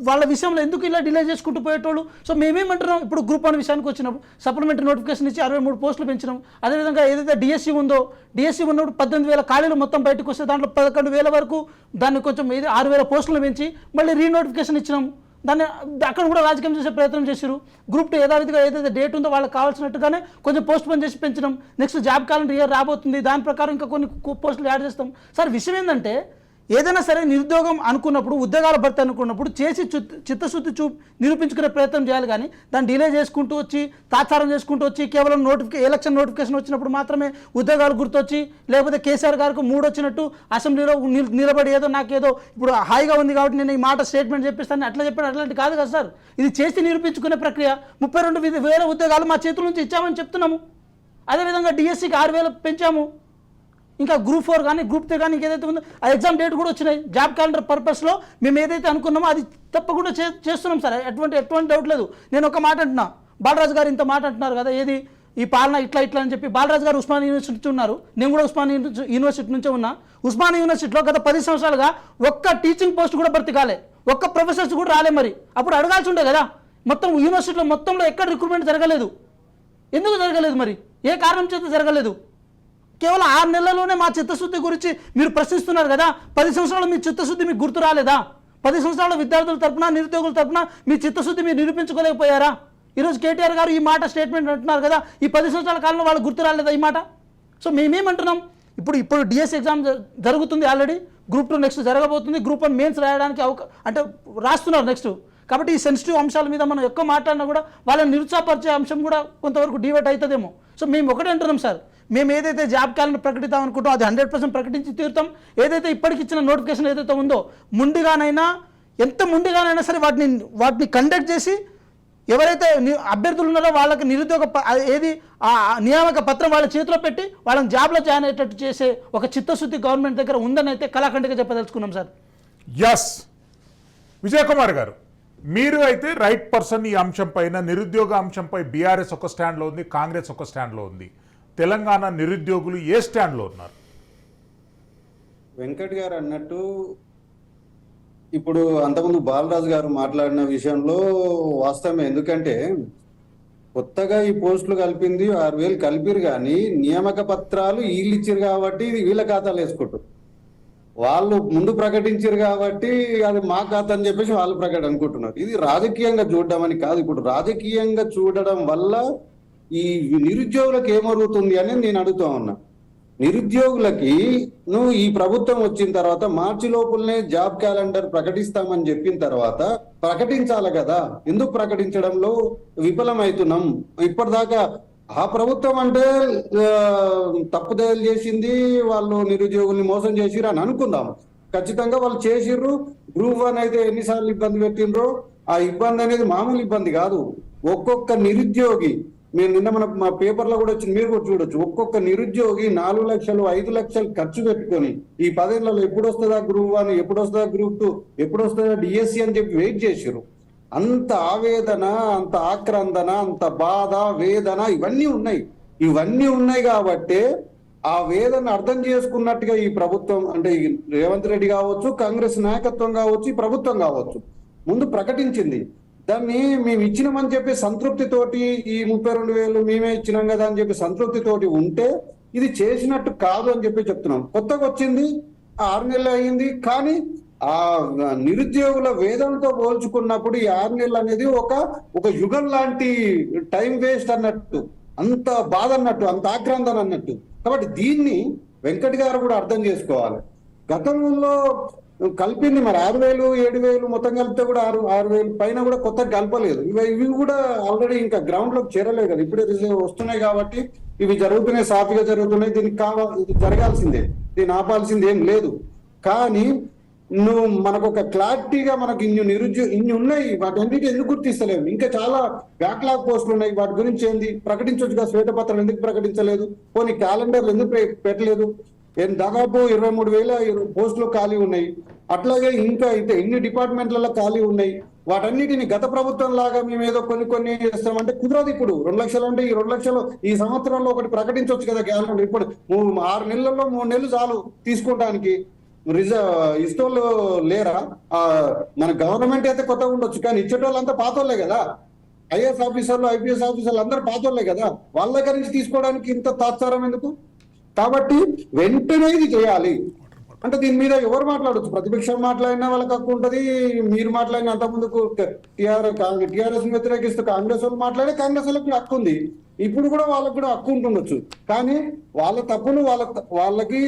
వాళ్ళ విషయంలో ఎందుకు ఇలా డిలే చేసుకుంటూ పోయేటోళ్ళు. సో మేమేమంటున్నాం, ఇప్పుడు గ్రూప్ 1 విషయానికి వచ్చినప్పుడు సప్లిమెంటరీ నోటిఫికేషన్ ఇచ్చి 63 పోస్టులు పెంచినాం. అదేవిధంగా ఏదైతే డిఎస్సి ఉందో, డిఎస్సి ఉన్నప్పుడు 18,000 ఖాళీలు మొత్తం బయటకు వస్తే దాంట్లో 11,000 వరకు దాన్ని కొంచెం 6,000 పోస్టులు పెంచి మళ్ళీ రీనోటిఫికేషన్ ఇచ్చినాం. దాన్ని అక్కడ కూడా రాజకీయం చేసే ప్రయత్నం చేశారు. గ్రూప్ 2 యథావిధిగా ఏదైతే డేట్ ఉందో వాళ్ళకి కావాల్సినట్టుగానే కొంచెం పోస్ట్ పోన్ చేసి పెంచడం. నెక్స్ట్ జాబ్ క్యాలెండర్ ఇయర్ రాబోతుంది, దాని ప్రకారం ఇంకా కొన్ని పోస్టులు యాడ్ చేస్తాం. సార్ విషయం ఏంటంటే ఏదైనా సరే నిరుద్యోగం అనుకున్నప్పుడు, ఉద్యోగాల భర్తీ అనుకున్నప్పుడు చేసి చిత్తశుద్ధి నిరూపించుకునే ప్రయత్నం చేయాలి, కానీ దాన్ని డిలే చేసుకుంటూ వచ్చి తాత్సారం చేసుకుంటూ వచ్చి కేవలం ఎలక్షన్ నోటిఫికేషన్ వచ్చినప్పుడు మాత్రమే ఉద్యోగాలు గుర్తొచ్చి, లేకపోతే కేసీఆర్ గారికి 3 వచ్చినట్టు అసెంబ్లీలో నిలబడి ఏదో నాకేదో ఇప్పుడు హాయిగా ఉంది కాబట్టి నేను ఈ మాట స్టేట్మెంట్ చెప్పిస్తాను అట్లా చెప్పాను, అట్లాంటి కాదు కదా సార్. ఇది చేసి నిరూపించుకునే ప్రక్రియ. 32,000 ఉద్యోగాలు మా చేతుల నుంచి ఇచ్చామని చెప్తున్నాము. అదేవిధంగా డిఎస్సికి 6,000 పెంచాము. ఇంకా గ్రూప్ 4 కానీ గ్రూప్ 3 కానీ ఇంకేదైతే ఉందో ఆ ఎగ్జామ్ డేట్ కూడా వచ్చినాయి. జాబ్ క్యాలెండర్ పర్పస్లో మేము ఏదైతే అనుకున్నామో అది తప్పకుండా చేస్తున్నాం సార్, ఎటువంటి డౌట్ లేదు. నేను ఒక మాట అంటున్నా, బాలరాజు గారు ఇంత మాట అంటున్నారు కదా, ఏది ఈ పాలన ఇట్లా అని చెప్పి. బాలరాజు గారు ఉస్మానియా యూనివర్సిటీ నుంచి ఉన్నారు, నేను కూడా ఉస్మానియా యూనివర్సిటీ నుంచే ఉన్నా. ఉస్మానియా యూనివర్సిటీలో గత 10 సంవత్సరాలుగా ఒక్క టీచింగ్ పోస్ట్ కూడా భర్తీ కాలే, ఒక్క ప్రొఫెసర్స్ కూడా రాలే. మరి అప్పుడు అడగాల్సి ఉండే కదా. మొత్తం యూనివర్సిటీలో మొత్తంలో ఎక్కడ రిక్రూట్మెంట్ జరగలేదు, ఎందుకు జరగలేదు, మరి ఏ కారణం చేత జరగలేదు? కేవలం 6 నెలల్లోనే మా చిత్తశుద్ధి గురించి మీరు ప్రశ్నిస్తున్నారు కదా. 10 సంవత్సరాలు మీ చిత్తశుద్ధి మీకు గుర్తు రాలేదా? 10 సంవత్సరాల విద్యార్థుల తరపున, నిరుద్యోగుల తరపున మీ చిత్తశుద్ధి మీరు నిరూపించుకోలేకపోయారా? ఈరోజు కేటీఆర్ గారు ఈ మాట స్టేట్మెంట్ అంటున్నారు కదా, ఈ 10 సంవత్సరాల కాలంలో వాళ్ళు గుర్తు రాలేదా ఈ మాట? సో మేమేమంటున్నాం, ఇప్పుడు డిఎస్సి ఎగ్జామ్ జరుగుతుంది ఆల్రెడీ, గ్రూప్ 2 నెక్స్ట్ జరగబోతుంది, గ్రూప్ 1 మెయిన్స్ రాయడానికి అంటే రాస్తున్నారు నెక్స్ట్. కాబట్టి ఈ సెన్సిటివ్ అంశాల మీద మనం ఎక్కువ మాట్లాడినా కూడా వాళ్ళని నిరుత్సాహపరిచే అంశం కూడా కొంతవరకు డివైట్ అవుతుందేమో. సో మేము ఒకటే అంటున్నాం సార్, మేము ఏదైతే జాబ్ క్యాలెండర్ ప్రకటిద్దాం అనుకుంటాం అది 100% ప్రకటించి తీరుతాం. ఏదైతే ఇప్పటికి ఇచ్చిన నోటిఫికేషన్ ఏదైతే ఉందో ఎంత ముందుగానైనా సరే వాటిని కండక్ట్ చేసి ఎవరైతే అభ్యర్థులు ఉన్నారో వాళ్ళకి నిరుద్యోగ నియామక పత్రం వాళ్ళ చేతిలో పెట్టి వాళ్ళని జాబ్లో జాయిన్ అయ్యేటట్టు చేసే ఒక చిత్తశుద్ధి గవర్నమెంట్ దగ్గర ఉందని అయితే కళాఖండిగా చెప్పదలుచుకున్నాం సార్. ఎస్ విజయ్ కుమార్ గారు, మీరు అయితే రైట్ పర్సన్. ఈ అంశం పైన, నిరుద్యోగ అంశంపై బీఆర్ఎస్ ఒక స్టాండ్లో ఉంది, కాంగ్రెస్ ఒక స్టాండ్లో ఉంది. తెలంగాణ నిరుద్యోగులు ఏ స్టాండ్లో ఉన్నారు? వెంకట్ గారు అన్నట్టు ఇప్పుడు అంతకుముందు బాలరాజు గారు మాట్లాడిన విషయంలో వాస్తవమే. ఎందుకంటే కొత్తగా ఈ పోస్టులు కలిపింది 6,000 కలిపిరు, కానీ నియామక పత్రాలు వీళ్ళు ఇచ్చారు కాబట్టి ఇది వీళ్ళ ఖాతాలు వేసుకుంటారు. వాళ్ళు ముందు ప్రకటించారు కాబట్టి అది మా ఖాతా అని చెప్పేసి వాళ్ళు అనుకుంటున్నారు. ఇది రాజకీయంగా చూడడం అని కాదు. ఇప్పుడు రాజకీయంగా చూడడం వల్ల ఈ నిరుద్యోగులకు ఏమరుగుతుంది అని నేను అడుగుతా ఉన్నా. నిరుద్యోగులకి నువ్వు ఈ ప్రభుత్వం వచ్చిన తర్వాత మార్చి లోపులనే జాబ్ క్యాలెండర్ ప్రకటిస్తామని చెప్పిన తర్వాత ప్రకటించాలి కదా, ఎందుకు ప్రకటించడంలో విఫలమవుతున్నాం? ఇప్పటిదాకా ఆ ప్రభుత్వం అంటే తప్పుదోవలు చేసింది, వాళ్ళు నిరుద్యోగుల్ని మోసం చేసిర్రు అని అనుకుందాం. ఖచ్చితంగా వాళ్ళు చేసిర్రు. గ్రూప్ 1 అయితే ఎన్నిసార్లు ఇబ్బంది పెట్టిండ్రో ఆ ఇబ్బంది అనేది మామూలు ఇబ్బంది కాదు. ఒక్కొక్క నిరుద్యోగి, మీరు నిన్న మా పేపర్లో కూడా వచ్చింది, మీరు కూడా చూడొచ్చు, ఒక్కొక్క నిరుద్యోగి 4 లక్షలు 5 లక్షలు ఖర్చు పెట్టుకొని ఈ 10 ఏళ్లలో ఎప్పుడు వస్తుందా గ్రూప్ 1, ఎప్పుడు వస్తుందా గ్రూప్ 2, ఎప్పుడు వస్తుందా డిఎస్సి అని చెప్పి వెయిట్ చేసిర్రు. అంత ఆవేదన, అంత ఆక్రందన, అంత బాధ, వేదన ఇవన్నీ ఉన్నాయి కాబట్టి ఆ వేదన అర్థం చేసుకున్నట్టుగా ఈ ప్రభుత్వం అంటే రేవంత్ రెడ్డి కావచ్చు, కాంగ్రెస్ నాయకత్వం కావచ్చు, ఈ ప్రభుత్వం కావచ్చు ముందు ప్రకటించింది. దాన్ని మేము ఇచ్చినామని చెప్పి సంతృప్తితోటి ఈ 32,000 మేమే ఇచ్చినాం కదా అని చెప్పి సంతృప్తితోటి ఉంటే ఇది చేసినట్టు కాదు అని చెప్పి చెప్తున్నాం. కొత్తగా వచ్చింది, 6 నెలలు అయింది, కానీ ఆ నిరుద్యోగుల వేదనతో పోల్చుకున్నప్పుడు ఈ 6 నెలలు అనేది ఒక యుగం లాంటి టైం వేస్ట్ అన్నట్టు, అంత బాధ అన్నట్టు, అంత ఆక్రందన అన్నట్టు. కాబట్టి దీన్ని వెంకట్ గారు కూడా అర్థం చేసుకోవాలి. గతంలో కలిపింది మరి 6,000 7,000 మొత్తం కలిపితే కూడా 6,000 పైన కూడా కొత్త కలపలేదు. ఇవి కూడా ఆల్రెడీ ఇంకా గ్రౌండ్ లోకి చేరలేదు కదా, ఇప్పుడే వస్తున్నాయి కాబట్టి ఇవి జరుగుతున్నాయి, సాఫీగా జరుగుతున్నాయి. ఇది జరగాల్సిందే, దీన్ని ఆపాల్సింది ఏం లేదు. కానీ నువ్వు మనకు ఒక క్లారిటీగా మనకు ఇన్ని ఉన్నాయి, వాటన్నిటి ఎందుకు గుర్తిస్తలేము? ఇంకా చాలా బ్యాక్లాగ్ పోస్టులు ఉన్నాయి, వాటి గురించి ఏంది ప్రకటించవచ్చుగా? శ్వేతపత్రాలు ఎందుకు ప్రకటించలేదు? పోనీ క్యాలెండర్లు ఎందుకు పెట్టలేదు? దాదాపు 23,000 పోస్టులు ఖాళీ ఉన్నాయి. అట్లాగే ఇంకా ఎన్ని డిపార్ట్మెంట్లలో ఖాళీ ఉన్నాయి. వాటన్నిటిని గత ప్రభుత్వం లాగా మేము ఏదో కొన్ని చేస్తామంటే కుదరదు. ఇప్పుడు 2 లక్షలు అంటే ఈ 2 లక్షలు ఈ సంవత్సరంలో ఒకటి ప్రకటించవచ్చు కదా క్యాలెండర్. ఇప్పుడు 6 నెలల్లో 3 నెలలు చాలు తీసుకోవడానికి. ఇష్టోళ్ళు లేరా? మన గవర్నమెంట్ అయితే కొత్తగా ఉండొచ్చు, కానీ ఇచ్చేటోళ్ళంతా పాతోళ్లే కదా. ఐఏఎస్ ఆఫీసర్లు, ఐపీఎస్ ఆఫీసర్లు అందరూ పాతోళ్లే కదా. వాళ్ళ దగ్గర నుంచి తీసుకోవడానికి ఇంత తాత్సారం ఎందుకు? కాబట్టి వెంటనే ఇది చేయాలి. అంటే దీని మీద ఎవరు మాట్లాడచ్చు? ప్రతిపక్షం మాట్లాడినా వాళ్ళకి హక్కు ఉంటుంది, మీరు మాట్లాడిన అంత ముందుకు టీఆర్ఎస్ వ్యతిరేకిస్తూ కాంగ్రెస్ వాళ్ళు మాట్లాడే కాంగ్రెస్ వాళ్ళకి హక్కు ఉంది. ఇప్పుడు కూడా వాళ్ళకి కూడా హక్కు ఉంటుండొచ్చు. కానీ వాళ్ళ తప్పును వాళ్ళకి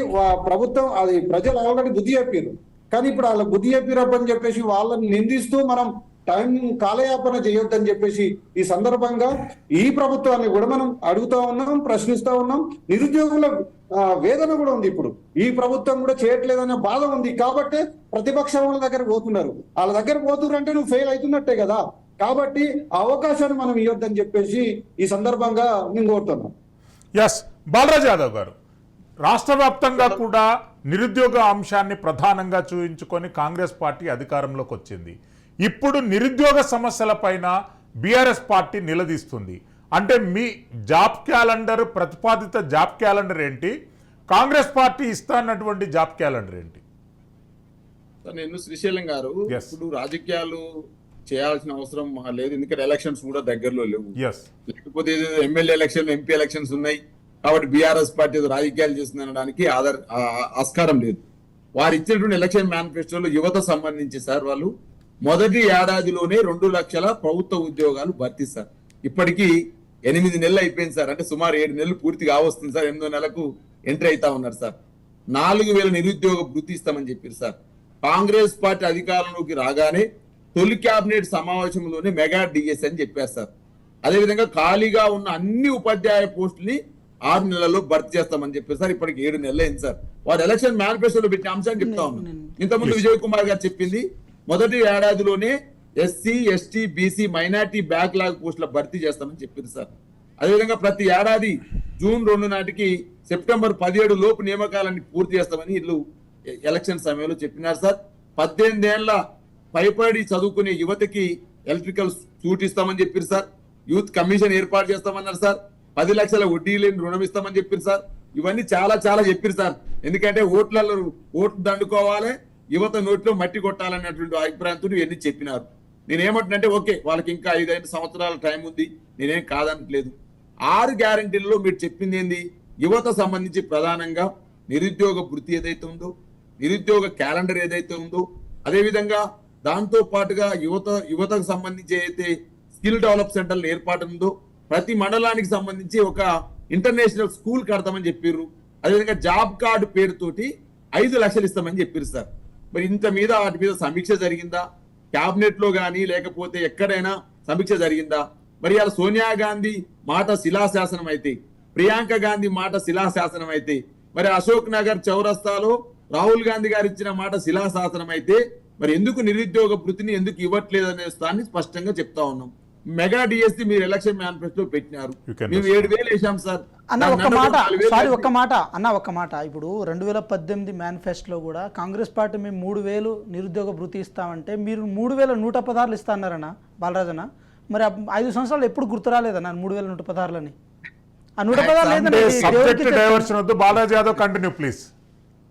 ప్రభుత్వం అది ప్రజలు ఆల్రెడీ బుద్ధి చెప్పారు. కానీ ఇప్పుడు వాళ్ళ బుద్ధి చెప్పిరప్పని చెప్పేసి వాళ్ళని నిందిస్తూ మనం టైం కాలయాపన చేయొద్దని చెప్పేసి ఈ సందర్భంగా ఈ ప్రభుత్వాన్ని కూడా మనం అడుగుతా ఉన్నాం, ప్రశ్నిస్తా ఉన్నాం. నిరుద్యోగుల వేదన కూడా ఉంది. ఇప్పుడు ఈ ప్రభుత్వం కూడా చేయట్లేదనే బాధ ఉంది. కాబట్టి ప్రతిపక్షం వాళ్ళ దగ్గర పోతున్నారు. వాళ్ళ దగ్గర పోతున్నారు అంటే నువ్వు ఫెయిల్ అవుతున్నట్టే కదా. కాబట్టి ఆ అవకాశాన్ని మనం ఇవ్వద్దని చెప్పేసి ఈ సందర్భంగా నేను కోరుతున్నాను. ఎస్, బాలరాజ్ యాదవ్ గారు, రాష్ట్ర వ్యాప్తంగా కూడా నిరుద్యోగ అంశాన్ని ప్రధానంగా చూయించుకొని కాంగ్రెస్ పార్టీ అధికారంలోకి వచ్చింది. ఇప్పుడు నిరుద్యోగ సమస్యల పైన బీఆర్ఎస్ పార్టీ నిలదీస్తుంది. అంటే మీ జాబ్ క్యాలెండర్, ప్రతిపాదిత జాబ్ క్యాలెండర్ ఏంటి? కాంగ్రెస్ పార్టీ ఇస్తానటువంటి జాబ్ క్యాలెండర్ ఏంటి? నేను శ్రీశైలం గారు, ఇప్పుడు రాజకీయాలు చేయాల్సిన అవసరం లేదు, ఎందుకంటే ఎలక్షన్స్ కూడా దగ్గరలో లేవు. లేకపోతే ఎమ్మెల్యే ఎలక్షన్, ఎంపీ ఎలక్షన్స్ ఉన్నాయి కాబట్టి బీఆర్ఎస్ పార్టీ రాజకీయాలు చేస్తుంది అనడానికి ఆస్కారం లేదు. వారు ఇచ్చినటువంటి ఎలక్షన్ మేనిఫెస్టోలో యువత సంబంధించి సార్ వాళ్ళు మొదటి ఏడాదిలోనే 2 లక్షల ప్రభుత్వ ఉద్యోగాలు భర్తీ సార్. ఇప్పటికీ 8 నెలలు అయిపోయింది సార్. అంటే సుమారు 7 నెలలు పూర్తిగా వస్తుంది సార్. 8వ నెలకు ఎంట్రీ అవుతా ఉన్నారు సార్. 4,000 నిరుద్యోగ వృత్తి ఇస్తామని చెప్పారు సార్. కాంగ్రెస్ పార్టీ అధికారంలోకి రాగానే తొలి కేబినెట్ సమావేశంలోనే మెగా డిఎస్ అని చెప్పారు సార్. అదేవిధంగా ఖాళీగా ఉన్న అన్ని ఉపాధ్యాయ పోస్టుల్ని 6 నెలల్లో భర్తీ చేస్తామని చెప్పారు సార్. ఇప్పటికి 7 నెలలు అయింది సార్. వారు ఎలక్షన్ మేనిఫెస్టోలో పెట్టిన అంశాన్ని చెప్తా ఉన్నాం. ఇంతకుముందు విజయ్ కుమార్ గారు చెప్పింది మొదటి ఏడాదిలోనే SC, ST, BC, minority backlog పోస్టుల భర్తీ చేస్తామని చెప్పింది సార్. అదేవిధంగా ప్రతి ఏడాది జూన్ 2 నాటికి సెప్టెంబర్ 17 లోపు నియామకాలన్నీ పూర్తి చేస్తామని వీళ్ళు ఎలక్షన్ సమయంలో చెప్పినారు సార్. 18 ఏళ్ల పైపడి చదువుకునే యువతకి ఎలక్ట్రికల్ సూట్ ఇస్తామని చెప్పారు సార్. యూత్ కమిషన్ ఏర్పాటు చేస్తామన్నారు సార్. 10 లక్షల వడ్డీ లేని రుణం ఇస్తామని చెప్పారు సార్. ఇవన్నీ చాలా చెప్పారు సార్. ఎందుకంటే ఓట్లు దండుకోవాలి, యువత నోట్లో మట్టి కొట్టాలనేటువంటి అభిప్రాయంతో ఇవన్నీ చెప్పినారు. నేనేమంటున్నంటే ఓకే, వాళ్ళకి ఇంకా 5 సంవత్సరాల టైం ఉంది, నేనేం కాదనట్లేదు. 6 గ్యారంటీల్లో మీరు చెప్పింది ఏంది? యువత సంబంధించి ప్రధానంగా నిరుద్యోగ వృత్తి ఏదైతే ఉందో, నిరుద్యోగ క్యాలెండర్ ఏదైతే ఉందో, అదేవిధంగా దాంతో పాటుగా యువతకు సంబంధించి అయితే స్కిల్ డెవలప్ సెంటర్లు ఏర్పాటు ఉందో, ప్రతి మండలానికి సంబంధించి ఒక ఇంటర్నేషనల్ స్కూల్ కడతామని చెప్పారు. అదేవిధంగా జాబ్ కార్డు పేరుతోటి 5 లక్షలు ఇస్తామని చెప్పారు సార్. మరి ఇంత మీద వాటి మీద సమీక్ష జరిగిందా? క్యాబినెట్ లో గానీ లేకపోతే ఎక్కడైనా సమీక్ష జరిగిందా? మరి అలా సోనియా గాంధీ మాట శిలాశాసనం అయితే, ప్రియాంక గాంధీ మాట శిలాశాసనం అయితే, మరి అశోక్ నగర్ చౌరస్తాలో రాహుల్ గాంధీ గారు ఇచ్చిన మాట శిలాశాసనం అయితే, మరి ఎందుకు నిరుద్యోగ వృత్తిని ఎందుకు ఇవ్వట్లేదు అనే స్థాన్ని స్పష్టంగా చెప్తా ఉన్నాం. మెగా డిఎస్సి మీరు ఎలక్షన్ మేనిఫెస్టో పెట్టినారు, మేము 7,000 వేసాం సార్. అన్న ఒక్క మాట ఇప్పుడు 2018 మేనిఫెస్టోలో కూడా కాంగ్రెస్ పార్టీ మేము 3,000 నిరుద్యోగ వృత్తి ఇస్తామంటే మీరు 3,116 ఇస్తా అన్నారన్న బాలరాజన్న. మరి 5 సంవత్సరాలు ఎప్పుడు గుర్తు రాలేదన్న 3,116లని? ఆ 116 బాలరాజ్ యాదవ్ కంటిన్యూ ప్లీజ్.